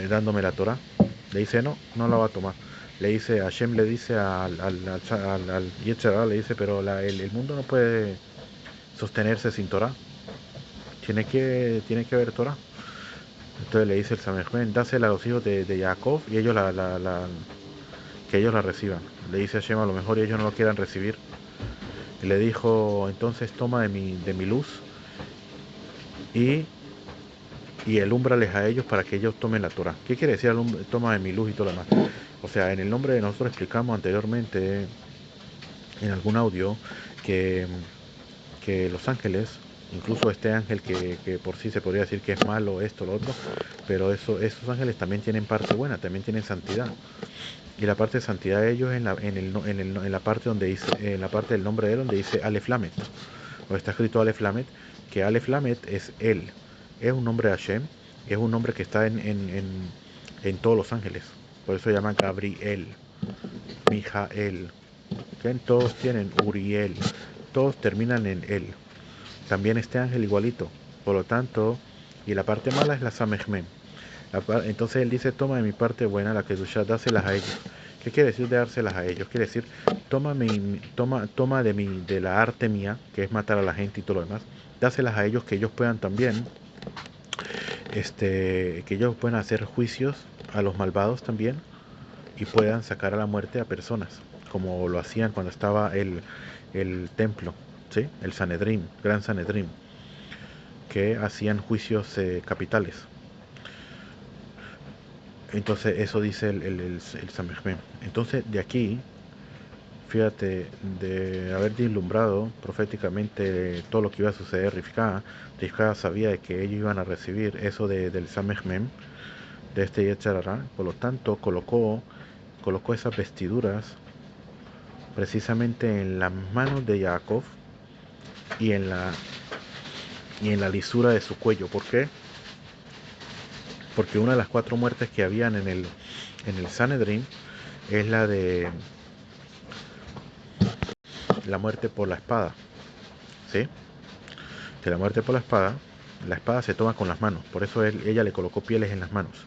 dándome la Torah. Le dice, no, no la va a tomar. Le dice, Hashem le dice al Yetzer Hara, le dice, pero el mundo no puede sostenerse sin Torah. Tiene que haber Torah. Entonces le dice el Samejmen, dásela a los hijos de Jacob y ellos que ellos la reciban. Le dice a Hashem, a lo mejor ellos no lo quieran recibir. Y le dijo, entonces toma de mi luz y, y elúmbrales a ellos para que ellos tomen la Torah. ¿Qué quiere decir toma de mi luz y todo lo demás? O sea, en el nombre de nosotros explicamos anteriormente en algún audio que, que los ángeles, incluso este ángel que por sí se podría decir que es malo, esto, lo otro, pero esos ángeles también tienen parte buena, también tienen santidad. Y la parte de santidad de ellos en la parte donde dice, en la parte del nombre de él donde dice Aleph Lamet, o está escrito Aleph Lamet, que Aleph Lamet es él, es un nombre de Hashem, es un nombre que está en todos los ángeles, por eso se llama Gabriel, Mijael, que todos tienen Uriel, todos terminan en él. También este ángel igualito, por lo tanto, y la parte mala es la Samechmen. Entonces él dice, toma de mi parte buena, la que Kedusha, dáselas a ellos. ¿Qué quiere decir de dárselas a ellos? Quiere decir, toma de la arte mía, que es matar a la gente y todo lo demás, dáselas a ellos que ellos puedan también, que ellos puedan hacer juicios a los malvados también y puedan sacar a la muerte a personas, como lo hacían cuando estaba el templo, ¿sí? El Sanedrín, Gran Sanedrín, que hacían juicios capitales. Entonces eso dice el Samejmem. Entonces de aquí, fíjate, de haber deslumbrado proféticamente todo lo que iba a suceder, Rivka sabía de que ellos iban a recibir eso del Samejmem, de este Yetzer Hara. Por lo tanto colocó esas vestiduras precisamente en las manos de Jacob y en la lisura de su cuello. ¿Por qué? Porque una de las 4 muertes que habían en el Sanedrín es la muerte por la espada, ¿sí? Que la muerte por la espada se toma con las manos, por eso ella le colocó pieles en las manos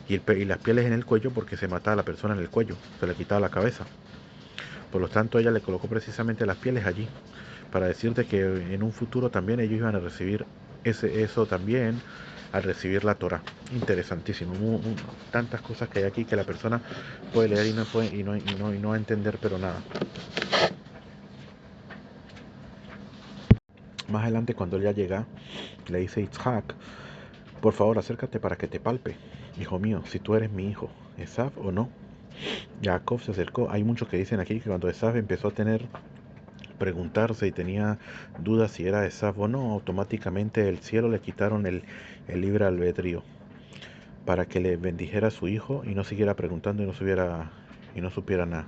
y las pieles en el cuello porque se mataba a la persona en el cuello, se le quitaba la cabeza. Por lo tanto, ella le colocó precisamente las pieles allí, para decirte que en un futuro también ellos iban a recibir eso también, al recibir la Torah. Interesantísimo. Tantas cosas que hay aquí que la persona puede leer y no entender, pero nada. Más adelante, cuando él ya llega, le dice Yitzhak, por favor, acércate para que te palpe, hijo mío, si tú eres mi hijo, Esav o no. Jacob se acercó. Hay muchos que dicen aquí que cuando Esav empezó a preguntarse y tenía dudas si era Esav o no, automáticamente el cielo le quitaron el libre albedrío para que le bendijera a su hijo y no siguiera preguntando y no supiera nada.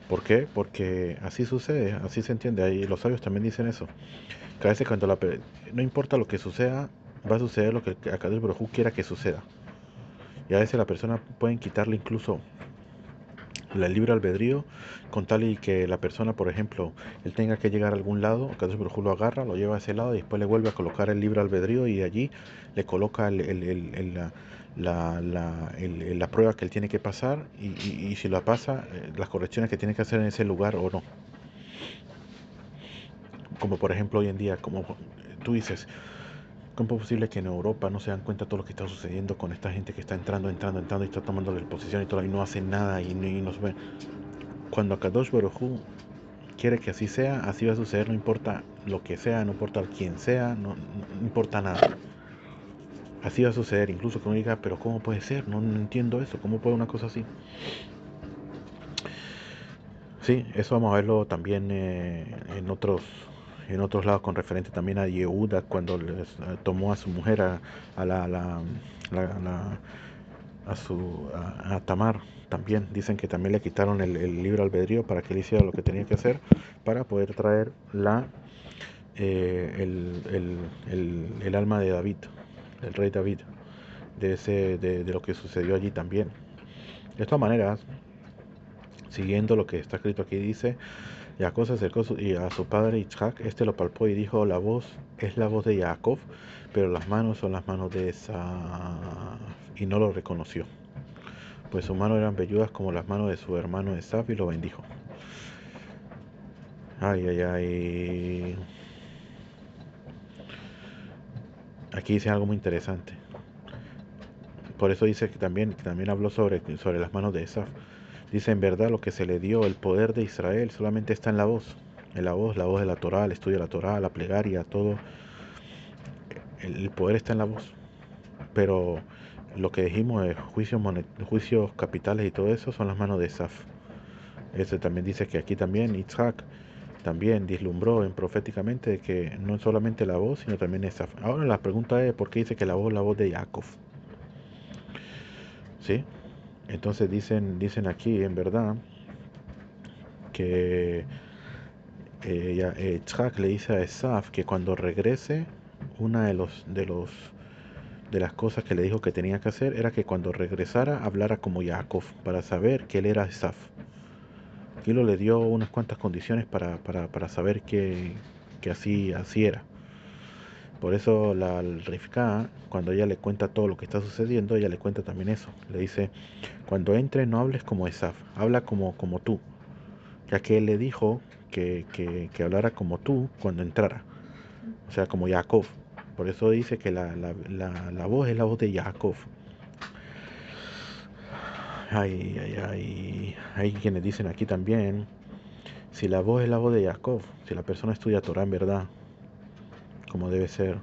¿Por qué? Porque así sucede, así se entiende. Ahí los sabios también dicen eso. Que a veces no importa lo que suceda, va a suceder lo que Akadosh Baruj Hu quiera que suceda. Y a veces la persona pueden quitarle incluso el libre albedrío con tal y que la persona, por ejemplo, él tenga que llegar a algún lado, Akadosh Baruj Hu lo agarra, lo lleva a ese lado y después le vuelve a colocar el libre albedrío y allí le coloca la prueba que él tiene que pasar y si la pasa, las correcciones que tiene que hacer en ese lugar o no. Como por ejemplo hoy en día, como tú dices, ¿cómo es posible que en Europa no se dan cuenta de todo lo que está sucediendo con esta gente que está entrando y está tomando la posición y todo y no hacen nada y no se ve? Cuando Akadosh Baruj Hu quiere que así va a suceder, no importa lo que sea, no importa quién sea, no importa nada. Así va a suceder, incluso que uno diga, pero ¿cómo puede ser? No entiendo eso, ¿cómo puede una cosa así? Sí, eso vamos a verlo también en otros lados con referente también a Yehuda cuando tomó a su mujer a a Tamar. También dicen que también le quitaron el libre albedrío para que él hiciera lo que tenía que hacer para poder traer el alma de David, del rey David, de lo que sucedió allí también. De todas maneras, siguiendo lo que está escrito aquí, dice: Jacob se acercó y a su padre Isaac, este lo palpó y dijo: la voz es la voz de Jacob, pero las manos son las manos de Esaf. Y no lo reconoció, pues sus manos eran velludas como las manos de su hermano Esaf, y lo bendijo. Ay, ay, ay. Aquí dice algo muy interesante. Por eso dice que también habló sobre las manos de Esaf. Dice: en verdad lo que se le dio, el poder de Israel, solamente está en la voz. En la voz de la Torá, el estudio de la Torá, la plegaria, todo. El poder está en la voz. Pero lo que dijimos de juicios capitales y todo eso son las manos de Esaf. Ese también dice que aquí también Isaac también deslumbró proféticamente de que no solamente la voz, sino también Esaf. Ahora la pregunta es: ¿por qué dice que la voz de Jacob? ¿Sí? Entonces dicen aquí, en verdad, que Yitzhak le dice a Esaf que cuando regrese, una de las cosas que le dijo que tenía que hacer era que cuando regresara hablara como Jacob, para saber que él era Esaf. Kilo le dio unas cuantas condiciones para saber que así era. Por eso la Rivka, cuando ella le cuenta todo lo que está sucediendo, ella le cuenta también eso. Le dice, cuando entres no hables como Esaf, habla como tú, ya que él le dijo que hablara como tú cuando entrara, o sea, como Jacob. Por eso dice que la voz es la voz de Jacob. Hay quienes dicen aquí también, si la voz es la voz de Jacob, si la persona estudia Torah en verdad, como debe ser,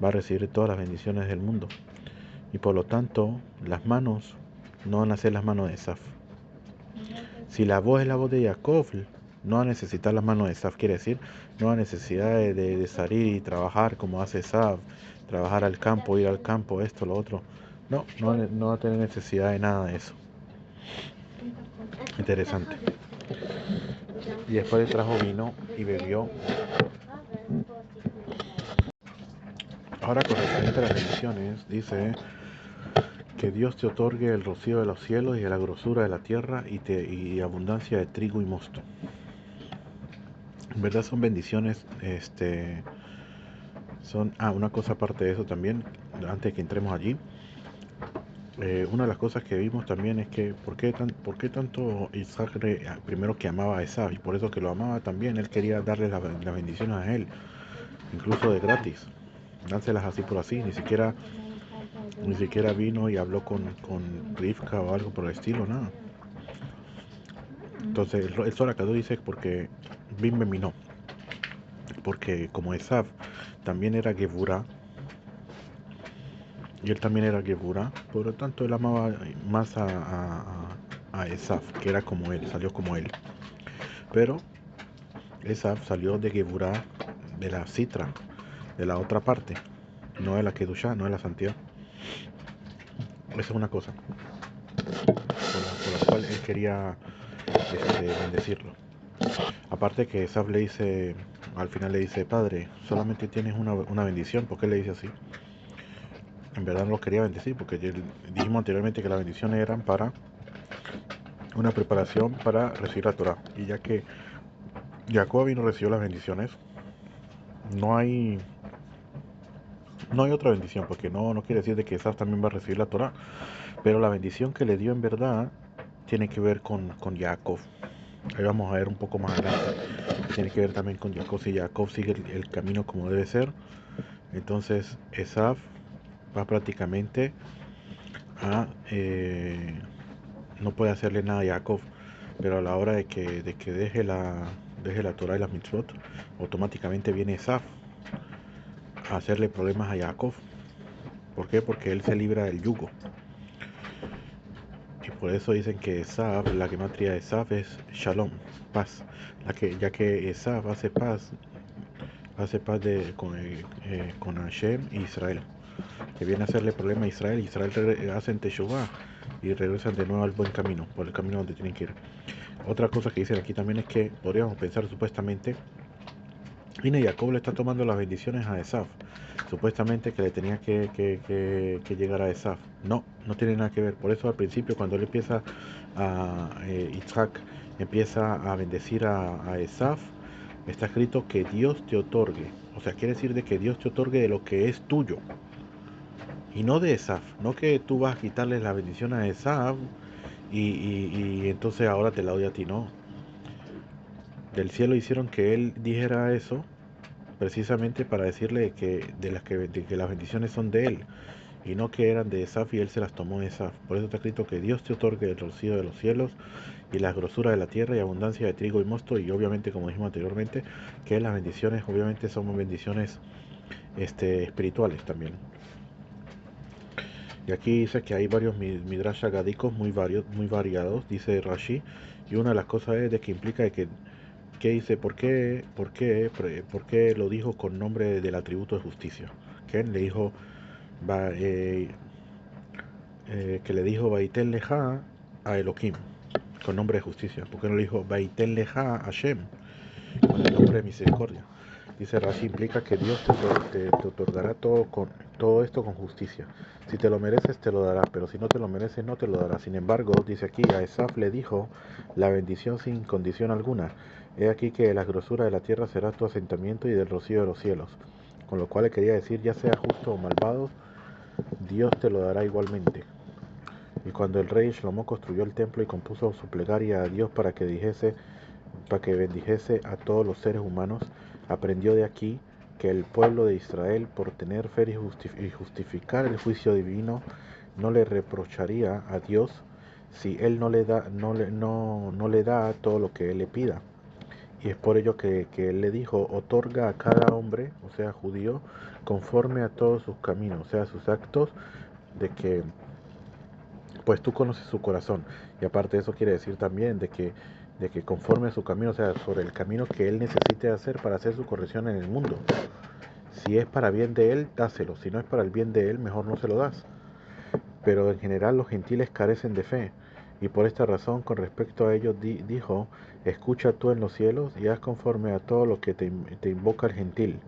va a recibir todas las bendiciones del mundo. Y por lo tanto, las manos no van a ser las manos de Esaf. Si la voz es la voz de Jacob, no va a necesitar las manos de Esaf, quiere decir, no va a necesidad de salir y trabajar como hace Esaf, trabajar al campo, ir al campo, esto, lo otro. No va a tener necesidad de nada de eso. Interesante. Y después le trajo vino y bebió. Ahora con referente a las bendiciones, dice que Dios te otorgue el rocío de los cielos y la grosura de la tierra y abundancia de trigo y mosto. En verdad son bendiciones, una cosa aparte de eso también, antes de que entremos allí, una de las cosas que vimos también es que por qué tanto Isaac primero que amaba a Esaú, y por eso que lo amaba también, él quería darle las bendiciones a él, incluso de gratis, dánselas así por así, ni siquiera vino y habló con Rivka o algo por el estilo, nada. Entonces el Soracado dice porque Bim minó, porque como Esaú también era Geburah, y él también era Geburah, por lo tanto él amaba más a Esaú, que era como él, salió como él. Pero Esaú salió de Geburah, de la Sitra, de la otra parte, no de la Kedushá, no de la santidad. Esa es una cosa por la cual él quería bendecirlo. Aparte que Esaú le dice, al final le dice, padre, solamente tienes una bendición. ¿Por qué le dice así? En verdad no lo quería bendecir porque dijimos anteriormente que las bendiciones eran para una preparación para recibir la Torah. Y ya que Jacob vino recibió las bendiciones, no hay no hay otra bendición, porque no quiere decir de que Esaú también va a recibir la Torah, pero la bendición que le dio en verdad tiene que ver con Jacob. Ahí vamos a ver un poco más adelante. Tiene que ver también con Jacob. Si Jacob sigue el camino como debe ser, entonces Esaú va prácticamente a no puede hacerle nada a Jacob, pero a la hora de que deje la Torah y las mitzvot, automáticamente viene Esaú a hacerle problemas a Jacob. ¿Por qué? Porque él se libra del yugo. Y por eso dicen que Esaú, la gematria de Esaú es Shalom, paz. Ya que Esaú hace paz con Hashem e Israel. Que viene a hacerle problema a Israel. Israel hacen Teshuvah y regresan de nuevo al buen camino, por el camino donde tienen que ir. Otra cosa que dicen aquí también es que podríamos pensar supuestamente, y Jacob le está tomando las bendiciones a Esaú, supuestamente que le tenía que llegar a Esaú. No tiene nada que ver. Por eso al principio cuando él empieza Isaac empieza a bendecir a Esaú, está escrito que Dios te otorgue. O sea, quiere decir de que Dios te otorgue de lo que es tuyo. Y no de Esaú. No que tú vas a quitarle la bendición a Esaú y entonces ahora te la doy a ti, no. Del cielo hicieron que él dijera eso precisamente para decirle de que las bendiciones son de él y no que eran de Esaú y él se las tomó de Esaú. Por eso está escrito que Dios te otorgue el rocío de los cielos y la grosura de la tierra y abundancia de trigo y mosto, y obviamente, como dijimos anteriormente, que las bendiciones obviamente son bendiciones espirituales también. Y aquí dice que hay varios midrash agadicos muy variados, dice Rashi, y una de las cosas es de que implica de que dice, ¿por qué lo dijo con nombre del atributo de justicia? Que le dijo, va, que le dijo Baitel Leja a Elohim, con nombre de justicia. ¿Por qué no le dijo Baitel Leja a Hashem, con el nombre de misericordia? Dice Rashi, implica que Dios te otorgará todo esto con justicia. Si te lo mereces, te lo dará, pero si no te lo mereces, no te lo dará. Sin embargo, dice aquí, a Esaú le dijo la bendición sin condición alguna. He aquí que la grosura de la tierra será tu asentamiento y del rocío de los cielos. con lo cual le quería decir, ya sea justo o malvado, Dios te lo dará igualmente. Y cuando el rey Shlomo construyó el templo y compuso su plegaria a Dios para que bendijese a todos los seres humanos, aprendió de aquí que el pueblo de Israel, por tener fe y justificar el juicio divino, no le reprocharía a Dios si él no le da todo lo que él le pida. Y es por ello que él le dijo, otorga a cada hombre, o sea, judío, conforme a todos sus caminos, o sea, sus actos, de que pues tú conoces su corazón. Y aparte de eso quiere decir también de que conforme a su camino, o sea, sobre el camino que él necesite hacer para hacer su corrección en el mundo. Si es para bien de él, dáselo. Si no es para el bien de él, mejor no se lo das. Pero en general los gentiles carecen de fe. Y por esta razón, con respecto a ellos, dijo, escucha tú en los cielos y haz conforme a todo lo que te invoca el gentil.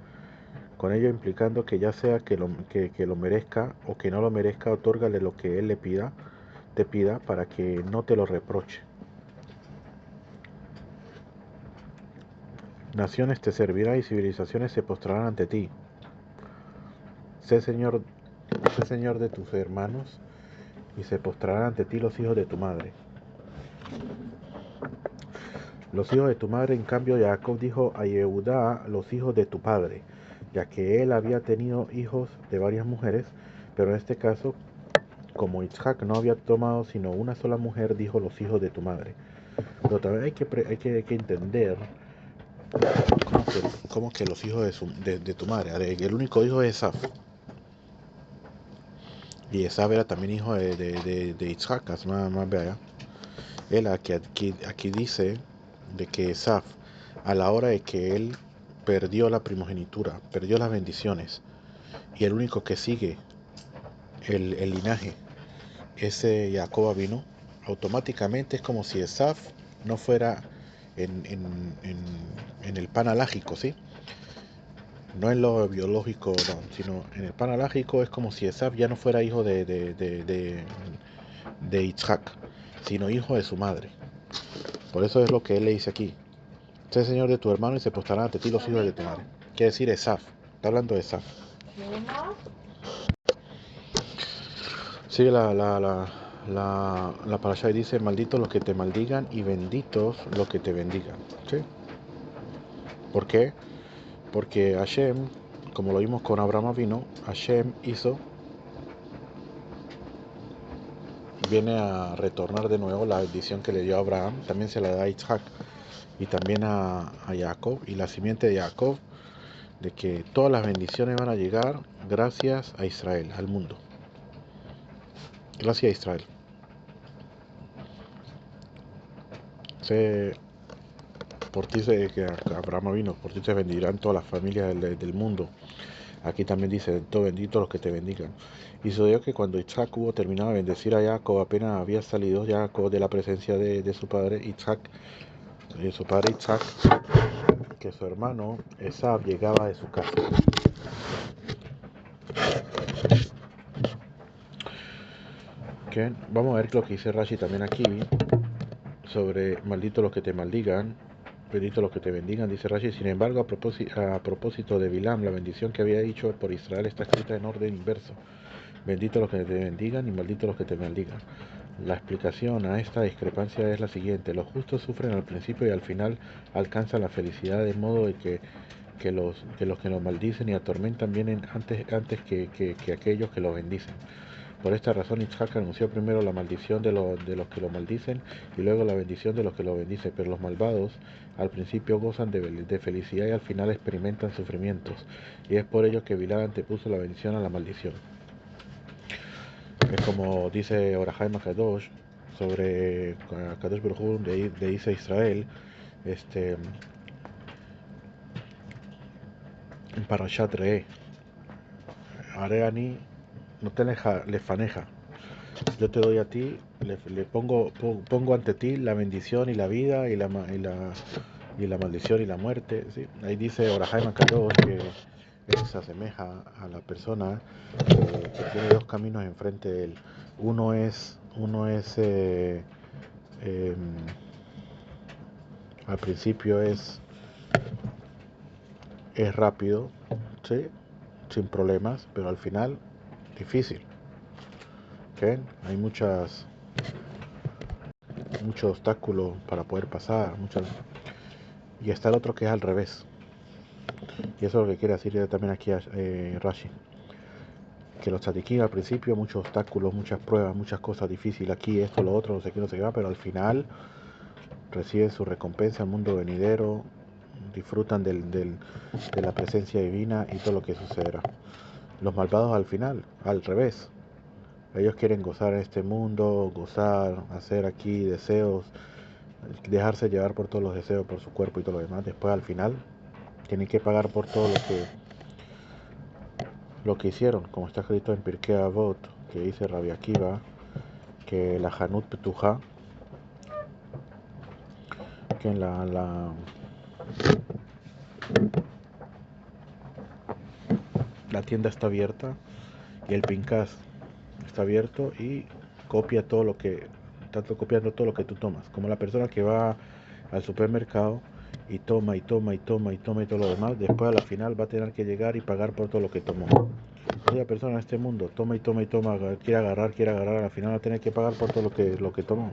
Con ello implicando que ya sea que lo merezca o que no lo merezca, otórgale lo que él te pida para que no te lo reproche. Naciones te servirán y civilizaciones se postrarán ante ti. Sé señor, sé señor de tus hermanos y se postrarán ante ti los hijos de tu madre. Los hijos de tu madre, en cambio, Jacob dijo a Yehudá, los hijos de tu padre, ya que él había tenido hijos de varias mujeres, pero en este caso, como Isaac no había tomado sino una sola mujer, dijo los hijos de tu madre. Pero también hay que entender cómo que los hijos de tu madre. El único hijo es Esaf. Y Esaf era también hijo de Isaac, más vea. Él aquí dice de que Esaf, a la hora de que él perdió la primogenitura, perdió las bendiciones, y el único que sigue el linaje, ese Jacob vino, automáticamente es como si Esaf no fuera en, en, en, en el pan alágico, ¿sí? No en lo biológico, no, sino en el pan alágico es como si Esaf ya no fuera hijo de Isaac, sino hijo de su madre. Por eso es lo que él le dice aquí. Sé señor de tu hermano y se postrarán ante ti los hijos de tu madre. Quiere decir Esaf. Está hablando de Esaf. Sigue la parasha y dice, malditos los que te maldigan y benditos los que te bendigan. ¿Sí? ¿Por qué? Porque Hashem, como lo vimos con Abraham vino, Hashem viene a retornar de nuevo la bendición que le dio a Abraham, también se la da a Isaac y también a Jacob y la simiente de Jacob, de que todas las bendiciones van a llegar gracias a Israel, al mundo. Gracias a Israel. Por ti que Abraham vino, por ti se bendirán todas las familias del mundo. Aquí también dice, todo bendito los que te bendigan. Y sucedió que cuando Isaac hubo terminado de bendecir a Jacob, apenas había salido Jacob de la presencia de su padre Isaac, que su hermano Esab llegaba de su casa. ¿Okay? Vamos a ver lo que dice Rashi también aquí sobre maldito los que te maldigan, bendito los que te bendigan, dice Rashi. Sin embargo, a propósito de Bilam, la bendición que había dicho por Israel está escrita en orden inverso. Bendito los que te bendigan y maldito los que te maldigan. La explicación a esta discrepancia es la siguiente: los justos sufren al principio y al final alcanzan la felicidad, de modo de que los que los maldicen y atormentan vienen antes que aquellos que los bendicen. Por esta razón Isaac anunció primero la maldición de los que lo maldicen y luego la bendición de los que lo bendicen, pero los malvados al principio gozan de felicidad y al final experimentan sufrimientos, y es por ello que Bilal antepuso la bendición a la maldición. Es como dice Orahai Makadosh sobre Kadosh Baruj Hu, de Isa Israel, en Parashat Re'eh, Areani no te lefaneja. Yo te doy a ti, pongo ante ti la bendición y la vida y la maldición y la muerte. ¿Sí? Ahí dice Orahai Makadosh que él se asemeja a la persona que tiene dos caminos enfrente de él. Eh, al principio es rápido, ¿sí? sin problemas, pero al final difícil. ¿Okay? Hay muchos obstáculos para poder pasar, y está el otro que es al revés. Y eso es lo que quiere decir también aquí Rashi. Que los tzadikim al principio, muchos obstáculos, muchas pruebas, muchas cosas difíciles, aquí esto, lo otro, no sé qué, no sé qué, pero al final reciben su recompensa al mundo venidero, disfrutan de la presencia divina y todo lo que sucederá. Los malvados al final, al revés. Ellos quieren gozar en este mundo, gozar, hacer aquí deseos, dejarse llevar por todos los deseos, por su cuerpo y todo lo demás. Después al final tienen que pagar por todo lo que hicieron, como está escrito en Pirkei Avot, que dice Rabbi Akiva, que la Hanut Petuja, que en la tienda está abierta y el Pincas está abierto y copia todo lo que, tanto copiando todo lo que tú tomas, como la persona que va al supermercado y toma y toma y toma y toma y todo lo demás, después a la final va a tener que llegar y pagar por todo lo que tomó. Entonces la persona en este mundo toma y toma y toma, quiere agarrar, a la final va a tener que pagar por todo lo que tomó.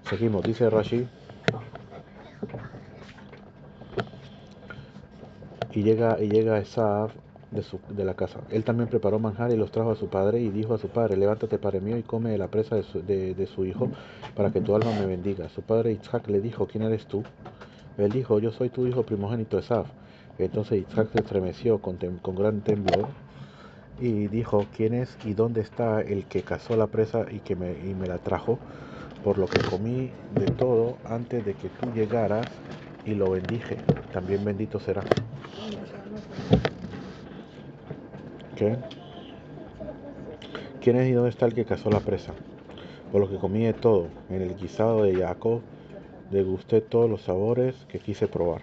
Seguimos, dice Rashi, y llega Esav de la casa. Él también preparó manjar y los trajo a su padre y dijo a su padre, levántate, padre mío, y come de la presa de su hijo, para que tu alma me bendiga. Su padre Isaac le dijo, ¿quién eres tú? Él dijo, yo soy tu hijo primogénito Esav. Entonces Isaac se estremeció con gran temblor y dijo, ¿quién es y dónde está el que cazó la presa y me la trajo? Por lo que comí de todo antes de que tú llegaras y lo bendije, también bendito será. ¿Qué? ¿Quién es y dónde está el que cazó la presa? Por lo que comí de todo, en el guisado de Jacob degusté todos los sabores que quise probar.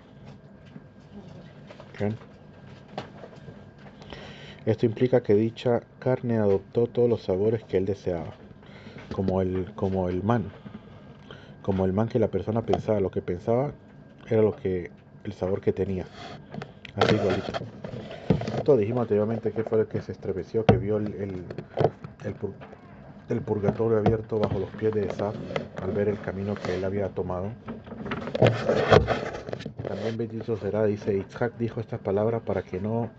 ¿Qué? Esto implica que dicha carne adoptó todos los sabores que él deseaba, como el man, que la persona pensaba, lo que pensaba era el sabor que tenía, así igualito. Esto dijimos anteriormente que fue el que se estremeció, que vio el purgatorio abierto bajo los pies de Esaf al ver el camino que él había tomado. También bendito será, dice, Isaac dijo estas palabras para que no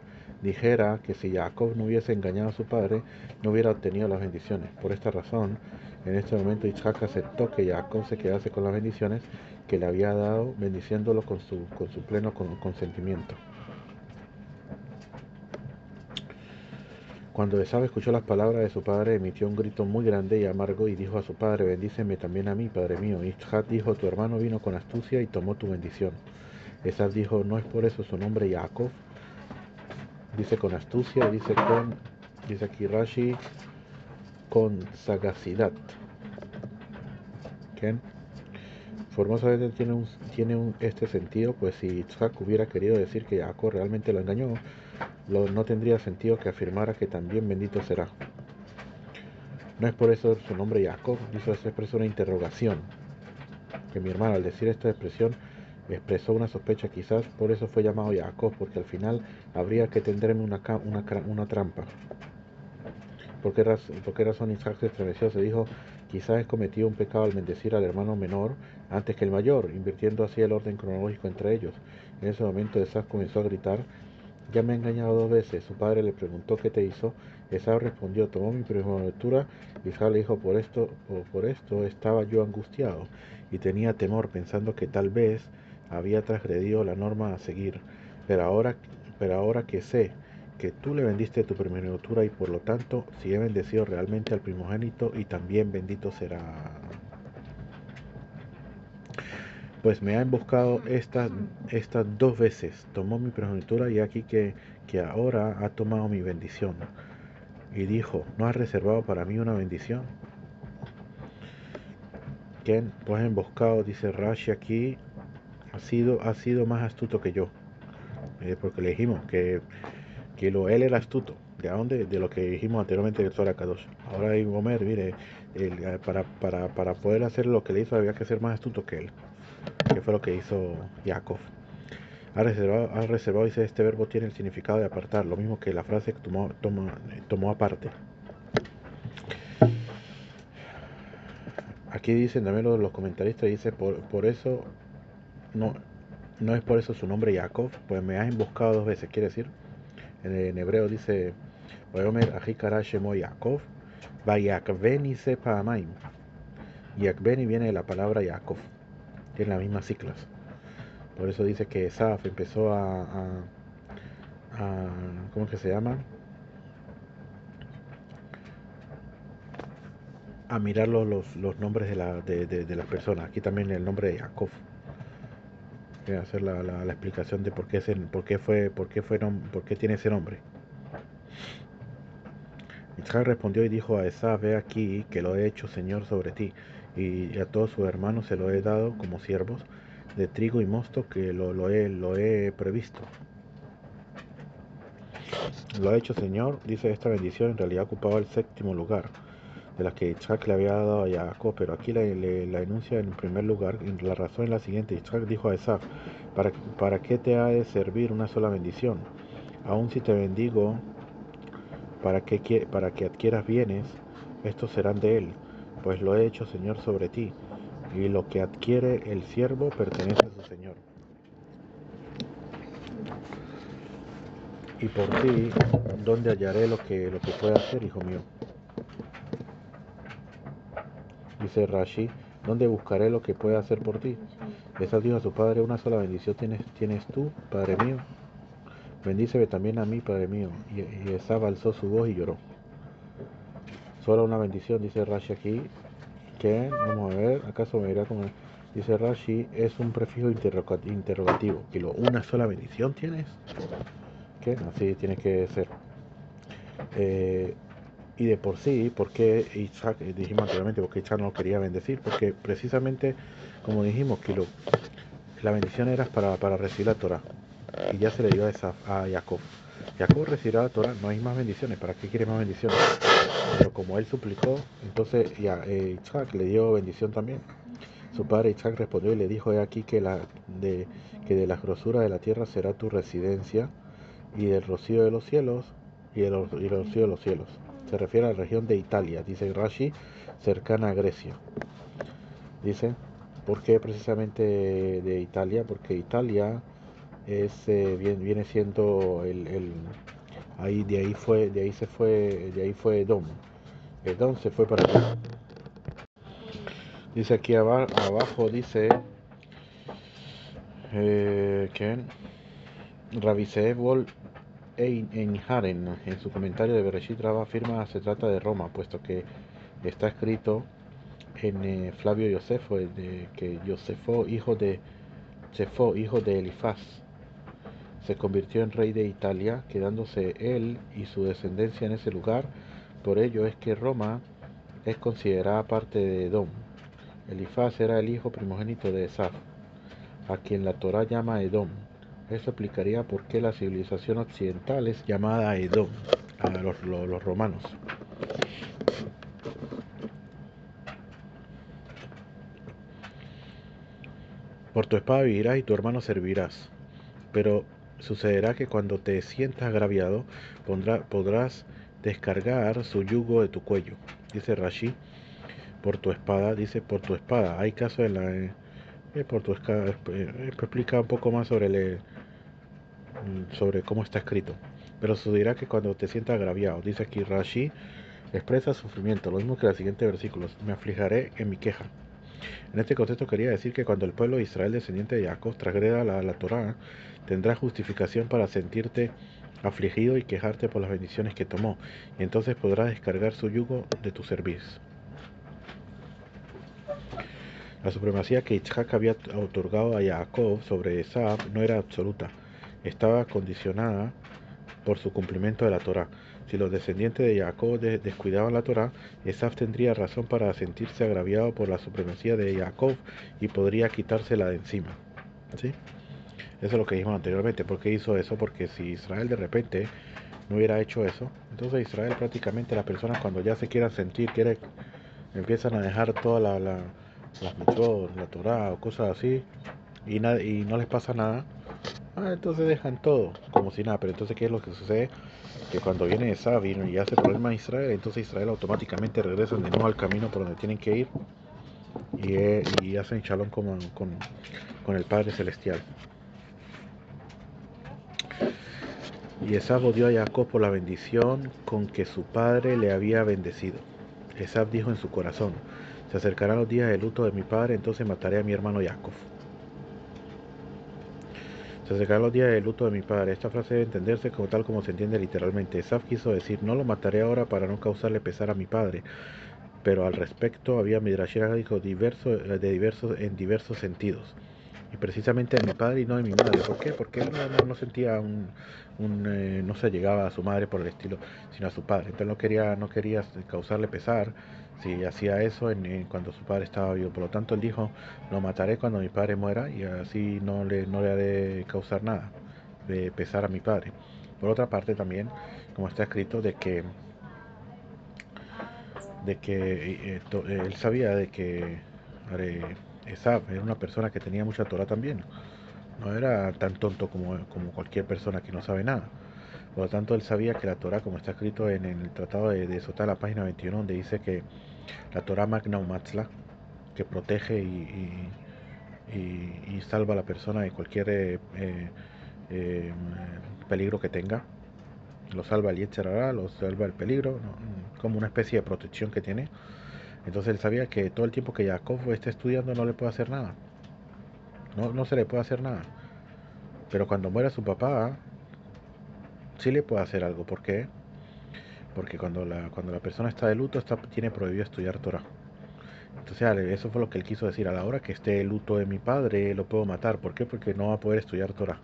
dijera que si Jacob no hubiese engañado a su padre, no hubiera obtenido las bendiciones. Por esta razón, en este momento Isaac aceptó que Jacob se quedase con las bendiciones que le había dado, bendiciéndolo con su pleno consentimiento. Cuando Esaú escuchó las palabras de su padre, emitió un grito muy grande y amargo y dijo a su padre, bendíceme también a mí, padre mío. Isaac dijo, tu hermano vino con astucia y tomó tu bendición. Esaú dijo, no es por eso su nombre Jacob. Dice con astucia, dice aquí Rashi, con sagacidad. ¿Quién? Formosamente tiene este sentido, pues si Isaac hubiera querido decir que Jacob realmente lo engañó, no tendría sentido que afirmara que también bendito será. No es por eso su nombre Jacob, dice esa expresión una interrogación. Que mi hermano al decir esta expresión expresó una sospecha, quizás por eso fue llamado Jacob, porque al final habría que tenderme una trampa. ¿Por qué razón Isaac se estremeció? Se dijo, quizás he cometido un pecado al bendecir al hermano menor antes que el mayor, invirtiendo así el orden cronológico entre ellos. En ese momento Isaac comenzó a gritar, ya me ha engañado 2 veces. Su padre le preguntó qué te hizo. Esaú respondió, tomó mi primogenitura. Isaac le dijo, por esto estaba yo angustiado y tenía temor, pensando que tal vez había transgredido la norma a seguir. Pero ahora que sé que tú le vendiste tu primogenitura y por lo tanto, si he bendecido realmente al primogénito y también bendito será. Pues me ha emboscado estas 2 veces. Tomó mi primogenitura y aquí que ahora ha tomado mi bendición. Y dijo, ¿no has reservado para mí una bendición? ¿Quién? Pues emboscado, dice Rashi aquí, ha sido más astuto que yo. Porque le dijimos que él era astuto. ¿De dónde? De lo que dijimos anteriormente del Zohar Kadosh. Ahora hay Gomer, mire, para poder hacer lo que le hizo había que ser más astuto que él. Que fue lo que hizo Jacob. Ha reservado, dice, este verbo tiene el significado de apartar, lo mismo que la frase que tomó aparte. Aquí dicen también los comentaristas, dice, por eso, no, no es por eso su nombre Jacob, pues me has emboscado 2 veces, quiere decir, en hebreo dice, Vayomer Ajikara Shemo Yaakov, Vayakveni Sepa Amaim. Yakveni viene de la palabra Yaakov, tiene las mismas siglas. Por eso dice que Esaf empezó ¿cómo es que se llama? A mirar los nombres de las personas. Aquí también el nombre de Jacob. Voy a hacer la explicación de por qué tiene ese nombre. Isaac respondió y dijo a Esaf: ve aquí que lo he hecho Señor sobre ti, y a todos sus hermanos se lo he dado como siervos, de trigo y mosto que lo he previsto. Lo ha hecho Señor, dice, esta bendición en realidad ocupaba el 7º lugar de las que Isaac le había dado a Jacob, pero aquí la enuncia en primer lugar. Y la razón es la siguiente: Isaac dijo a Esaf: ¿para qué te ha de servir una sola bendición? Aun si te bendigo para que adquieras bienes, estos serán de él, pues lo he hecho Señor sobre ti, y lo que adquiere el siervo pertenece a su Señor. Y por ti, ¿dónde hallaré lo que pueda hacer, hijo mío? Dice Rashi: ¿dónde buscaré lo que pueda hacer por ti? Esaf dijo a su padre: una sola bendición tienes tú, padre mío. Bendíceme también a mí, padre mío. Y Esaf alzó su voz y lloró. Solo una bendición, dice Rashi aquí. ¿Qué? Vamos a ver, ¿acaso me dirá como? Dice Rashi, es un prefijo interrogativo. Que ¿una sola bendición tienes? ¿Qué? Así tiene que ser. Y de por sí, ¿por qué Isaac, dijimos anteriormente, porque Isaac no lo quería bendecir? Porque precisamente, como dijimos, que la bendición era para recibir la Torah. Y ya se le dio a Jacob. Jacob recibirá la Torah, no hay más bendiciones. ¿Para qué quiere más bendiciones? Pero como él suplicó, entonces Isaac le dio bendición también. Su padre Isaac respondió y le dijo: he aquí que de las grosuras de la tierra será tu residencia, y del rocío de los cielos, y el rocío de los cielos. Se refiere a la región de Italia, dice Rashi, cercana a Grecia. Dice, ¿por qué precisamente de Italia? Porque Italia viene siendo de ahí fue Edom. Edom se fue para allá. Dice aquí abajo, dice que Rabbi Zeev Einharen, en su comentario de Bereshit Rabba, afirma se trata de Roma, puesto que está escrito en Flavio Josefo, que Josefo, hijo de Elifaz, se convirtió en rey de Italia, quedándose él y su descendencia en ese lugar. Por ello es que Roma es considerada parte de Edom. Elifaz era el hijo primogénito de Esaf, a quien la Torá llama Edom. Eso explicaría por qué la civilización occidental es llamada Edom a los romanos. Por tu espada vivirás y tu hermano servirás. Pero sucederá que cuando te sientas agraviado, podrás descargar su yugo de tu cuello. Dice Rashi, por tu espada, dice por tu espada. Hay caso en por tu espada, explica un poco más sobre cómo está escrito. Pero sucederá que cuando te sientas agraviado, dice aquí Rashi, expresa sufrimiento, lo mismo que los siguientes versículos: me aflijaré en mi queja. En este contexto quería decir que cuando el pueblo de Israel, descendiente de Jacob, transgreda la Torá, tendrá justificación para sentirte afligido y quejarte por las bendiciones que tomó, y entonces podrás descargar su yugo de tu servicio. La supremacía que Isaac había otorgado a Jacob sobre Esaf no era absoluta, estaba condicionada por su cumplimiento de la Torá. Si los descendientes de Jacob descuidaban la Torá, Esaf tendría razón para sentirse agraviado por la supremacía de Jacob y podría quitársela de encima. ¿Sí? Eso es lo que dijimos anteriormente. ¿Por qué hizo eso? Porque si Israel de repente no hubiera hecho eso, entonces Israel prácticamente, las personas cuando ya se quieran sentir, empiezan a dejar toda las mitzvot, la Torá o cosas así, y no les pasa nada. Entonces dejan todo como si nada. Pero entonces, ¿qué es lo que sucede? Que cuando viene Esab y hace problema a Israel, entonces Israel automáticamente regresan de nuevo al camino por donde tienen que ir y hacen shalom con el Padre Celestial. Y Esab odió a Jacob por la bendición con que su padre le había bendecido. Esab dijo en su corazón: se acercarán los días de luto de mi padre, entonces mataré a mi hermano Jacob. Se acercarán los días de luto de mi padre. Esta frase debe entenderse como tal como se entiende literalmente. Esab quiso decir: no lo mataré ahora para no causarle pesar a mi padre. Pero al respecto había midrash haggádico en diversos sentidos. Y precisamente de mi padre y no de mi madre. ¿Por qué? Porque él no sentía no se llegaba a su madre por el estilo, sino a su padre. Entonces no quería causarle pesar si hacía eso cuando su padre estaba vivo. Por lo tanto, él dijo: lo mataré cuando mi padre muera y así no le haré causar nada de pesar a mi padre. Por otra parte también, como está escrito, de que él sabía de que Esab era una persona que tenía mucha Torah también. No era tan tonto como cualquier persona que no sabe nada. Por lo tanto, él sabía que la Torah, como está escrito en el tratado de Sotá, la página 21, donde dice que la Torah Magna Umatzla, que protege y salva a la persona de cualquier eh, peligro que tenga, lo salva el Yetzer Hara, lo salva el peligro, ¿no? Como una especie de protección que tiene. Entonces él sabía que todo el tiempo que Jacob esté estudiando no le puede hacer nada, no se le puede hacer nada. Pero cuando muera su papá, sí le puede hacer algo. ¿Por qué? Porque cuando la persona está de luto, tiene prohibido estudiar Torah. Entonces, eso fue lo que él quiso decir: a la hora que esté el luto de mi padre, lo puedo matar. ¿Por qué? Porque no va a poder estudiar Torah.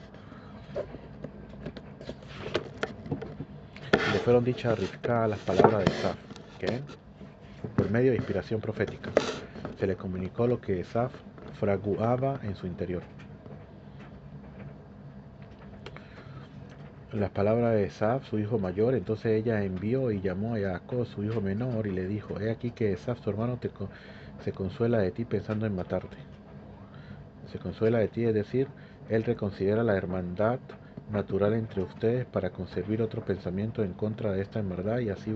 Y le fueron dichas a Rivka las palabras de Esaf, que por medio de inspiración profética se le comunicó lo que Esaf fraguaba en su interior. Las palabras de Esaf, su hijo mayor. Entonces ella envió y llamó a Jacob, su hijo menor, y le dijo: he aquí que Esaf, tu hermano, se consuela de ti pensando en matarte. Se consuela de ti, es decir, él reconsidera la hermandad natural entre ustedes para concebir otro pensamiento en contra de esta hermandad y así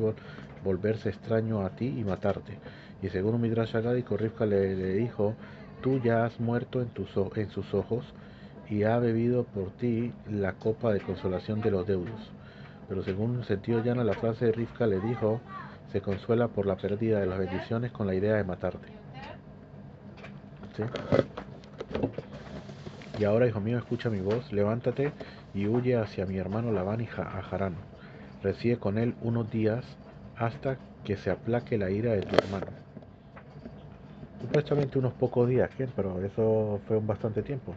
volverse extraño a ti y matarte. Y según un Midrash haggádico, Rivka le dijo: tú ya has muerto en sus ojos y ha bebido por ti la copa de consolación de los deudos. Pero según un sentido llano, la frase de Rivka le dijo: se consuela por la pérdida de las bendiciones con la idea de matarte. ¿Sí? Y ahora, hijo mío, escucha mi voz: levántate y huye hacia mi hermano Labán a Harán. Reside con él unos días hasta que se aplaque la ira de tu hermano. Supuestamente unos pocos días, ¿quién? Pero eso fue un bastante tiempo.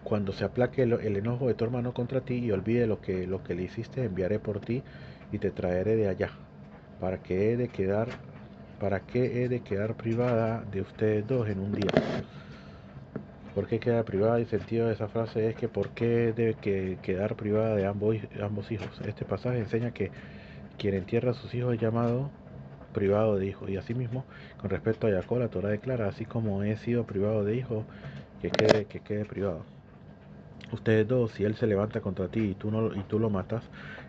Cuando se aplaque el enojo de tu hermano contra ti y olvide lo que le hiciste, enviaré por ti y te traeré de allá, para que he de quedar privada de ustedes dos en un día. ¿Por qué queda privada? El sentido de esa frase es que ¿por qué debe quedar privada de ambos hijos? Este pasaje enseña que quien entierra a sus hijos es llamado privado de hijos. Y asimismo, con respecto a Jacob, la Torah declara: así como he sido privado de hijos, que quede privado. Ustedes dos, si él se levanta contra ti y tú lo matas,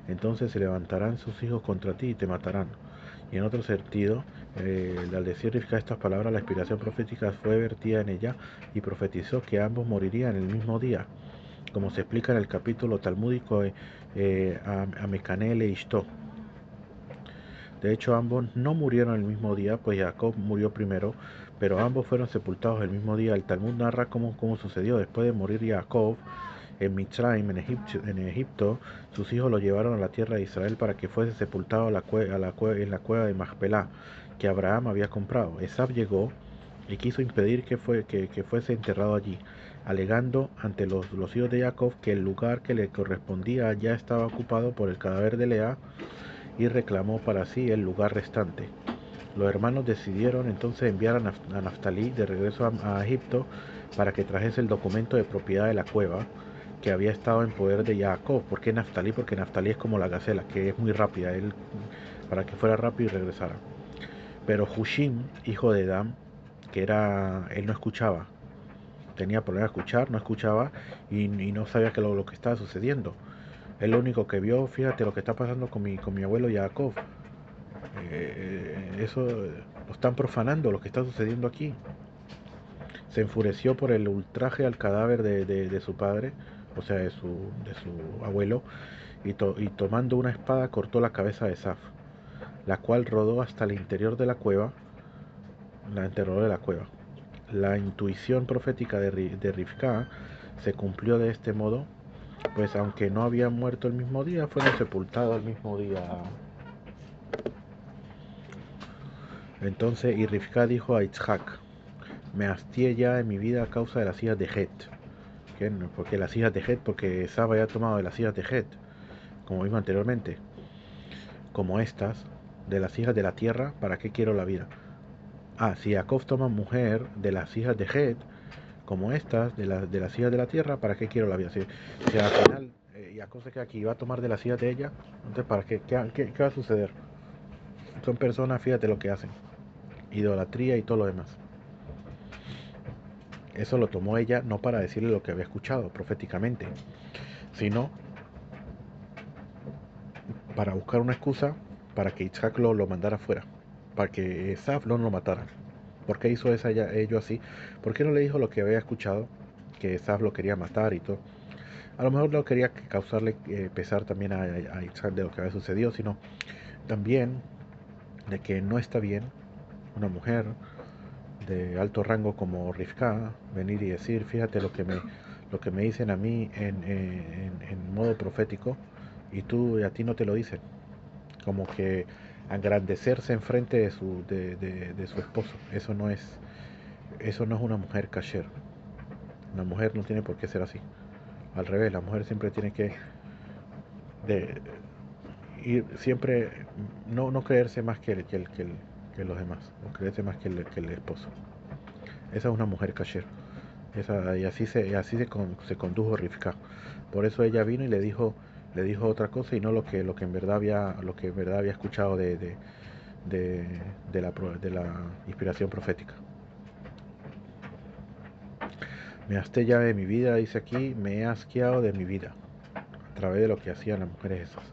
entonces se levantarán sus hijos contra ti y te matarán. Y en otro sentido, al decir Rivka estas palabras, la inspiración profética fue vertida en ella y profetizó que ambos morirían el mismo día, como se explica en el capítulo talmúdico a Mecanel e Ishto. De hecho, ambos no murieron el mismo día, pues Jacob murió primero, pero ambos fueron sepultados el mismo día. El Talmud narra cómo sucedió. Después de morir Jacob en Mitzrayim, en Egipto, sus hijos lo llevaron a la tierra de Israel para que fuese sepultado en la cueva de Macpelá, que Abraham había comprado. Esab llegó y quiso impedir que fuese enterrado allí, alegando ante los hijos de Jacob que el lugar que le correspondía ya estaba ocupado por el cadáver de Lea, y reclamó para sí el lugar restante. Los hermanos decidieron entonces enviar a Naftalí de regreso a Egipto para que trajese el documento de propiedad de la cueva que había estado en poder de Jacob. ¿Por qué Naftalí? Porque Naftalí es como la gacela, que es muy rápida, para que fuera rápido y regresara. Pero Hushim, hijo de Edam, él no escuchaba. tenía problemas de escuchar, no escuchaba y no sabía que lo que estaba sucediendo. Él lo único que vio, fíjate lo que está pasando con mi abuelo Jacob. Eso lo están profanando, lo que está sucediendo aquí. Se enfureció por el ultraje al cadáver de su padre, o sea, de su abuelo, y tomando una espada cortó la cabeza de Saf, la cual rodó hasta el interior de la cueva, la enterró de la cueva. La intuición profética de Rivka se cumplió de este modo, pues aunque no habían muerto el mismo día, fueron sepultados el mismo día. Entonces, y Rivka dijo a Itzhak: me hastié ya en mi vida a causa de las hijas de Het. Porque las hijas de Het, porque Esab había tomado de las hijas de Het, como vimos anteriormente, como estas, de las hijas de la tierra, ¿para qué quiero la vida? Si Jacob toma mujer de las hijas de Het, como estas, de las hijas de la tierra, ¿para qué quiero la vida? Si al final Jacob se queda aquí y va a tomar de las hijas de ella, entonces ¿para qué? ¿Qué va a suceder? Son personas, fíjate lo que hacen, idolatría y todo lo demás. Eso lo tomó ella no para decirle lo que había escuchado proféticamente, sino para buscar una excusa para que Isaac lo mandara fuera, para que Esaf no lo matara. ¿Por qué hizo ello así? ¿Por qué no le dijo lo que había escuchado? Que Esaf lo quería matar y todo. A lo mejor no quería causarle pesar también a Isaac de lo que había sucedido, sino también de que no está bien una mujer de alto rango como Rivka venir y decir, fíjate lo que me dicen a mí en modo profético y a ti no te lo dicen. Como que engrandecerse enfrente de su esposo. Eso no es una mujer kasher. Una mujer no tiene por qué ser así. Al revés, la mujer siempre tiene que de, ir siempre no creerse más que los demás, no creerse más que el esposo. Esa es una mujer kasher. Y así se condujo Rivka. Por eso ella vino y le dijo otra cosa y no lo que en verdad había escuchado de, de la inspiración profética. Me hasté ya de mi vida, dice aquí, me he asqueado de mi vida, a través de lo que hacían las mujeres esas.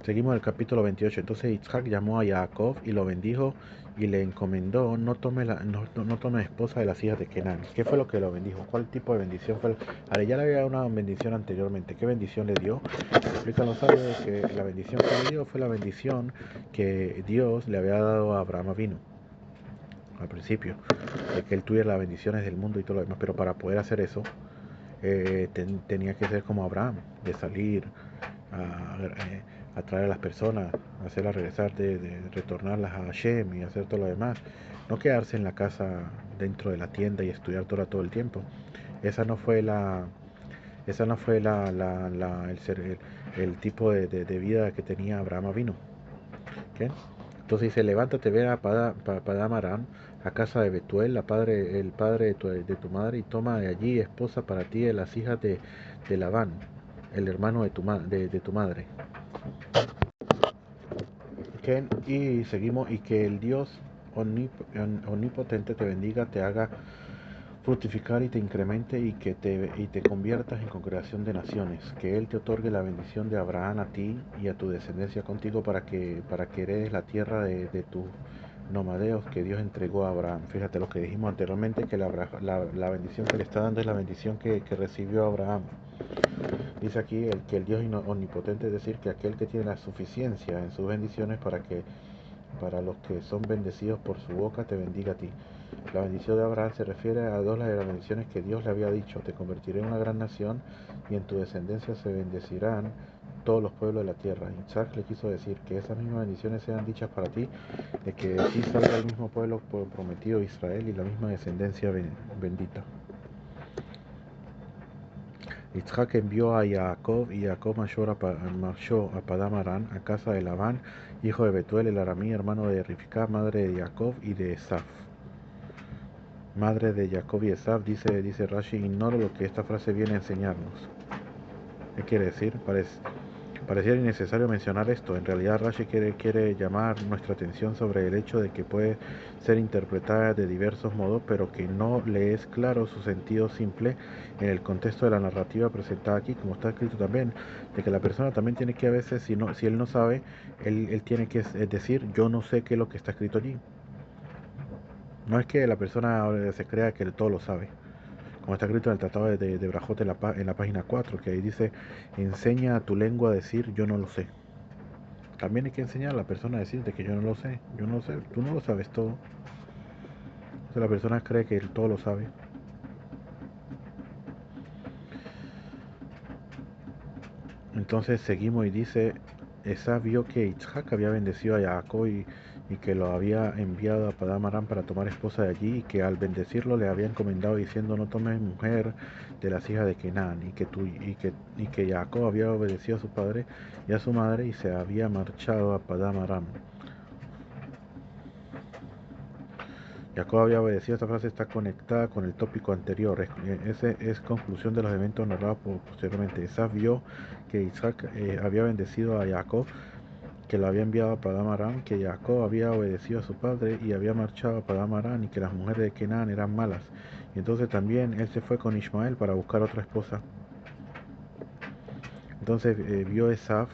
Seguimos el capítulo 28. Entonces Isaac llamó a Jacob y lo bendijo y le encomendó: no tome esposa de las hijas de Kenan. ¿Qué fue lo que lo bendijo? ¿Cuál tipo de bendición fue? Ahora ya le había dado una bendición anteriormente. ¿Qué bendición le dio? Explican los sabios que la bendición que le dio fue la bendición que Dios le había dado a Abraham vino al principio, de que él tuviera las bendiciones del mundo y todo lo demás. Pero para poder hacer eso, tenía que ser como Abraham, de salir a traer a las personas, hacerlas regresar, de retornarlas a Hashem y hacer todo lo demás. No quedarse en la casa dentro de la tienda y estudiar Torah todo el tiempo. Esa no fue el tipo de vida que tenía Abraham Avinu. ¿Okay? Entonces dice: levántate, ve a Padam Aram, a casa de Betuel, el padre de tu madre, y toma de allí esposa para ti de las hijas de Labán, el hermano de tu madre. ¿Okay? Y seguimos: y que el Dios omnipotente te bendiga, te haga fructificar y te incremente, y te conviertas en congregación de naciones, que Él te otorgue la bendición de Abraham a ti y a tu descendencia contigo, para que heredes la tierra de tus nomadeos que Dios entregó a Abraham. Fíjate lo que dijimos anteriormente, que la bendición que le está dando es la bendición que recibió Abraham. Dice aquí que el Dios omnipotente, es decir, que aquel que tiene la suficiencia en sus bendiciones para los que son bendecidos por su boca, te bendiga a ti. La bendición de Abraham se refiere a dos de las bendiciones que Dios le había dicho: te convertiré en una gran nación y en tu descendencia se bendecirán todos los pueblos de la tierra. Isaac le quiso decir que esas mismas bendiciones sean dichas para ti, de que de ti salga el mismo pueblo prometido, Israel, y la misma descendencia bendita. Isaac envió a Jacob, y Jacob marchó a Padam Aram, a casa de Labán, hijo de Betuel el aramí, hermano de Rivka, madre de Jacob y de Esaf. Madre de Jacob y Esaf, dice Rashi: ignoro lo que esta frase viene a enseñarnos. ¿Qué quiere decir? Pareciera innecesario mencionar esto. En realidad Rashi quiere llamar nuestra atención sobre el hecho de que puede ser interpretada de diversos modos, pero que no le es claro su sentido simple en el contexto de la narrativa presentada aquí, como está escrito también, de que la persona también tiene que a veces, si él no sabe, él tiene que decir, yo no sé qué es lo que está escrito allí. No es que la persona se crea que todo lo sabe, como está escrito en el Tratado de Brajot en la página 4, que ahí dice, enseña a tu lengua a decir yo no lo sé. También hay que enseñar a la persona a decirte que yo no lo sé, yo no lo sé, tú no lo sabes todo. O sea, la persona cree que él todo lo sabe. Entonces seguimos y dice, Esab vio que Isaac había bendecido a Jacob y que lo había enviado a Padán Aram para tomar esposa de allí y que al bendecirlo le había encomendado diciendo no tomes mujer de las hijas de Kenan y que Jacob había obedecido a su padre y a su madre y se había marchado a Padán Aram. Jacob había obedecido. Esta frase está conectada con el tópico anterior. Ese es conclusión de los eventos narrados posteriormente. Esab vio que Isaac había bendecido a Jacob, que lo había enviado a Padán Aram, que Jacob había obedecido a su padre y había marchado a Padán Aram y que las mujeres de Kenan eran malas. Y entonces también él se fue con Ismael para buscar otra esposa. Entonces vio Esab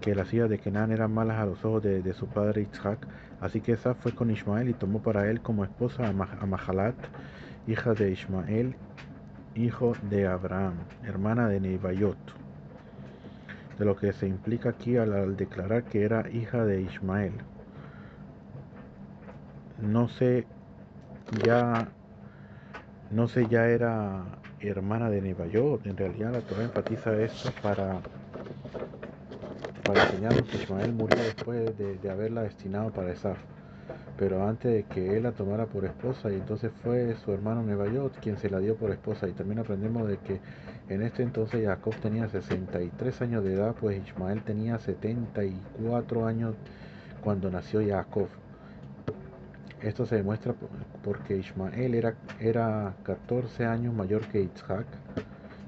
que las hijas de Kenan eran malas a los ojos de su padre Isaac. Así que Esab fue con Ismael y tomó para él como esposa a Mahalat, hija de Ismael, hijo de Abraham, hermana de Nebaiot. De lo que se implica aquí al declarar que era hija de Ismael. No sé, ya ya era hermana de Nebaiot. En realidad la Torah enfatiza esto para enseñarnos que Ismael murió después de haberla destinado para Esaf. Pero antes de que él la tomara por esposa, y entonces fue su hermano Nebaiot quien se la dio por esposa. Y también aprendemos de que en este entonces Jacob tenía 63 años de edad, pues Ismael tenía 74 años cuando nació Jacob. Esto se demuestra porque Ismael era 14 años mayor que Isaac,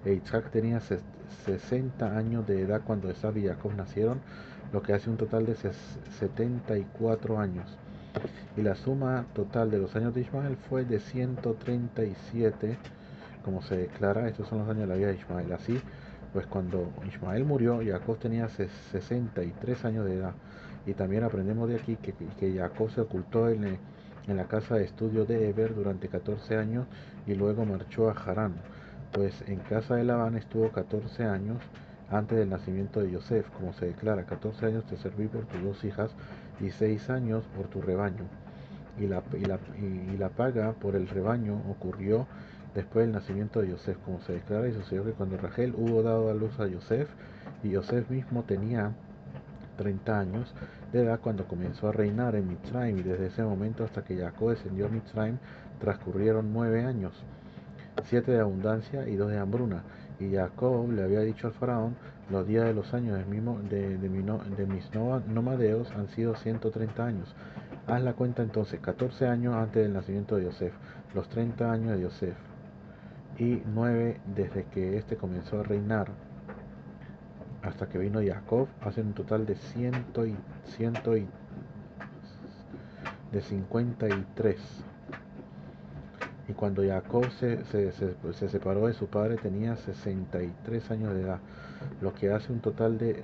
e Isaac tenía 60 años de edad cuando Esab y Jacob nacieron, lo que hace un total de 74 años. Y la suma total de los años de Ismael fue de 137, como se declara. Estos son los años de la vida de Ismael. Así, pues cuando Ismael murió, Jacob tenía 63 años de edad. Y también aprendemos de aquí que Jacob se ocultó en la casa de estudio de Eber durante 14 años y luego marchó a Harán. Pues en casa de Labán estuvo 14 años antes del nacimiento de Yosef, como se declara, 14 años te serví por tus dos hijas y 6 años por tu rebaño. Y la paga por el rebaño ocurrió después del nacimiento de Yosef, como se declara, y sucedió que cuando Rachel hubo dado a luz a Yosef, y Yosef mismo tenía 30 años de edad cuando comenzó a reinar en Mitzrayim, y desde ese momento hasta que Jacob descendió a Mitzrayim transcurrieron 9 años, 7 de abundancia y 2 de hambruna. Y Jacob le había dicho al faraón, los días de los años de mis nomadeos han sido 130 años. Haz la cuenta entonces, 14 años antes del nacimiento de Yosef, los 30 años de Yosef, y 9 desde que éste comenzó a reinar hasta que vino Jacob, hacen un total de 53. Y cuando Jacob se separó de su padre tenía 63 años de edad, lo que hace un total de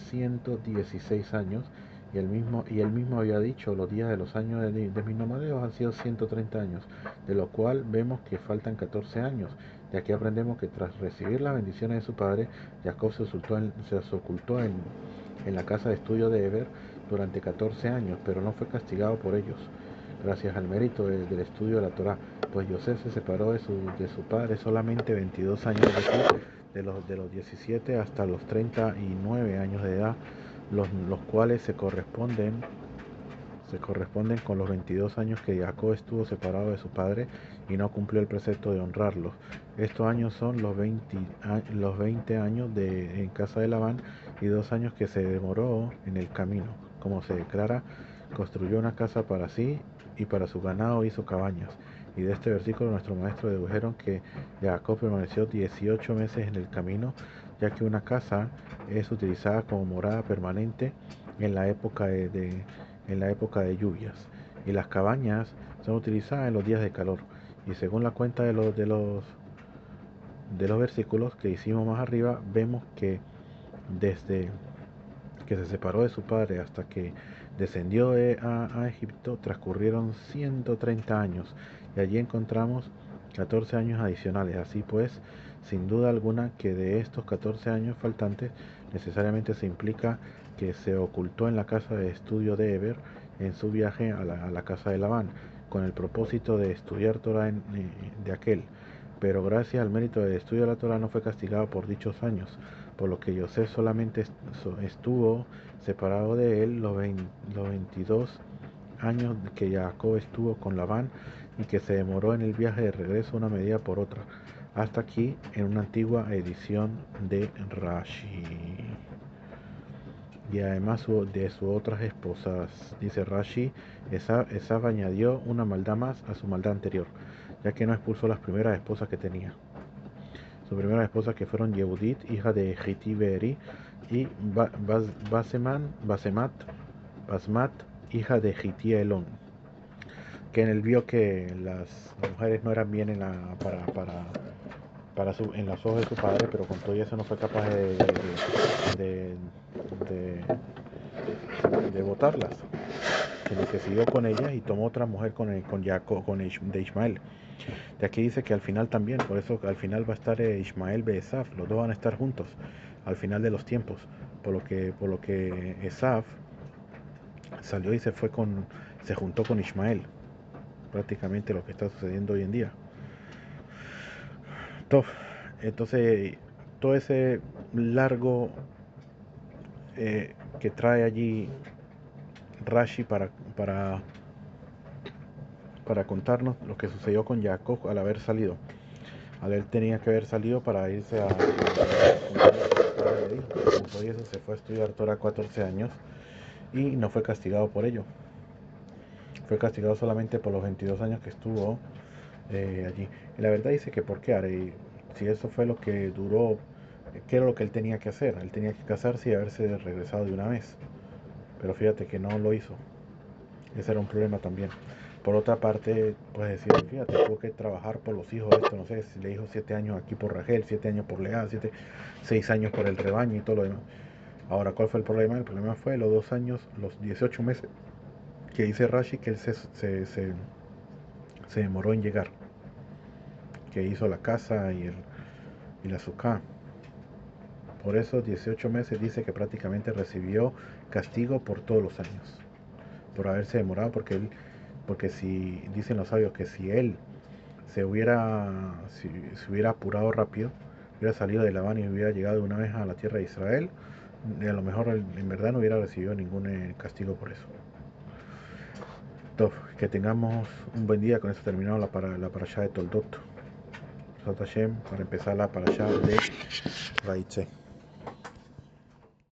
116 años. Y él mismo había dicho, los días de los años de mis nomadeos han sido 130 años, de lo cual vemos que faltan 14 años. De aquí aprendemos que tras recibir las bendiciones de su padre, Jacob se ocultó en la casa de estudio de Eber durante 14 años, pero no fue castigado por ellos, gracias al mérito del estudio de la Torá, pues Yosef se separó de su padre solamente 22 años, es decir, de los 17 hasta los 39 años de edad, los cuales se corresponden con los 22 años que Jacob estuvo separado de su padre y no cumplió el precepto de honrarlos. Estos años son los 20 años en casa de Labán y 2 años que se demoró en el camino. Como se declara, construyó una casa para sí y para su ganado hizo cabañas. Y de este versículo nuestro maestro dedujeron que Jacob permaneció 18 meses en el camino, ya que una casa es utilizada como morada permanente en la época en la época de lluvias, y las cabañas son utilizadas en los días de calor. Y según la cuenta de los versículos que hicimos más arriba, vemos que desde que se separó de su padre hasta que descendió a Egipto transcurrieron 130 años, y allí encontramos 14 años adicionales. Así pues, sin duda alguna que de estos 14 años faltantes necesariamente se implica que se ocultó en la casa de estudio de Eber en su viaje a la casa de Labán, con el propósito de estudiar Torah de aquel. Pero gracias al mérito del estudio de la Torah no fue castigado por dichos años, por lo que José solamente estuvo separado de él los 22 años que Jacob estuvo con Labán, y que se demoró en el viaje de regreso una medida por otra. Hasta aquí en una antigua edición de Rashi. Y además de sus otras esposas, dice Rashi, Esav añadió una maldad más a su maldad anterior, ya que no expulsó las primeras esposas que tenía. Sus primeras esposas, que fueron Yehudit, hija de Giti Beeri, y Basmat, hija de Giti Elón, que en él vio que las mujeres no eran bien en los ojos de su padre, pero con todo eso no fue capaz de, de, de botarlas, sino que siguió con ellas y tomó otra mujer con Jacob, de Ismael. De aquí dice que al final también, por eso al final va a estar Ismael Esaf, los dos van a estar juntos al final de los tiempos, por lo que Esaf salió y se juntó con Ismael, prácticamente lo que está sucediendo hoy en día. Entonces, todo ese largo que trae allí Rashi para contarnos lo que sucedió con Jacob al haber salido. Él tenía que haber salido para irse a por eso se fue a estudiar Torah 14 años y no fue castigado por ello. Fue castigado solamente por los 22 años que estuvo allí. Y la verdad dice que por qué, Are, si eso fue lo que duró, ¿qué era lo que él tenía que hacer? Él tenía que casarse y haberse regresado de una vez. Pero fíjate que no lo hizo. Ese era un problema también. Por otra parte, puedes decir, fíjate, tuvo que trabajar por los hijos de esto, no sé, si le dijo 7 años aquí por Rachel, 7 años por Lea, 6 años por el rebaño y todo lo demás. Ahora, ¿cuál fue el problema? El problema fue los 2 años, los 18 meses que dice Rashi que él se demoró en llegar, que hizo la casa y la suká. Por esos 18 meses dice que prácticamente recibió castigo por todos los años, por haberse demorado, porque si dicen los sabios que si él se hubiera apurado rápido, hubiera salido de Labán y hubiera llegado una vez a la tierra de Israel, a lo mejor en verdad no hubiera recibido ningún castigo por eso. Que tengamos un buen día. Con eso terminamos la parashá de Toldot. Hashem, para empezar la parashá de Vayetze.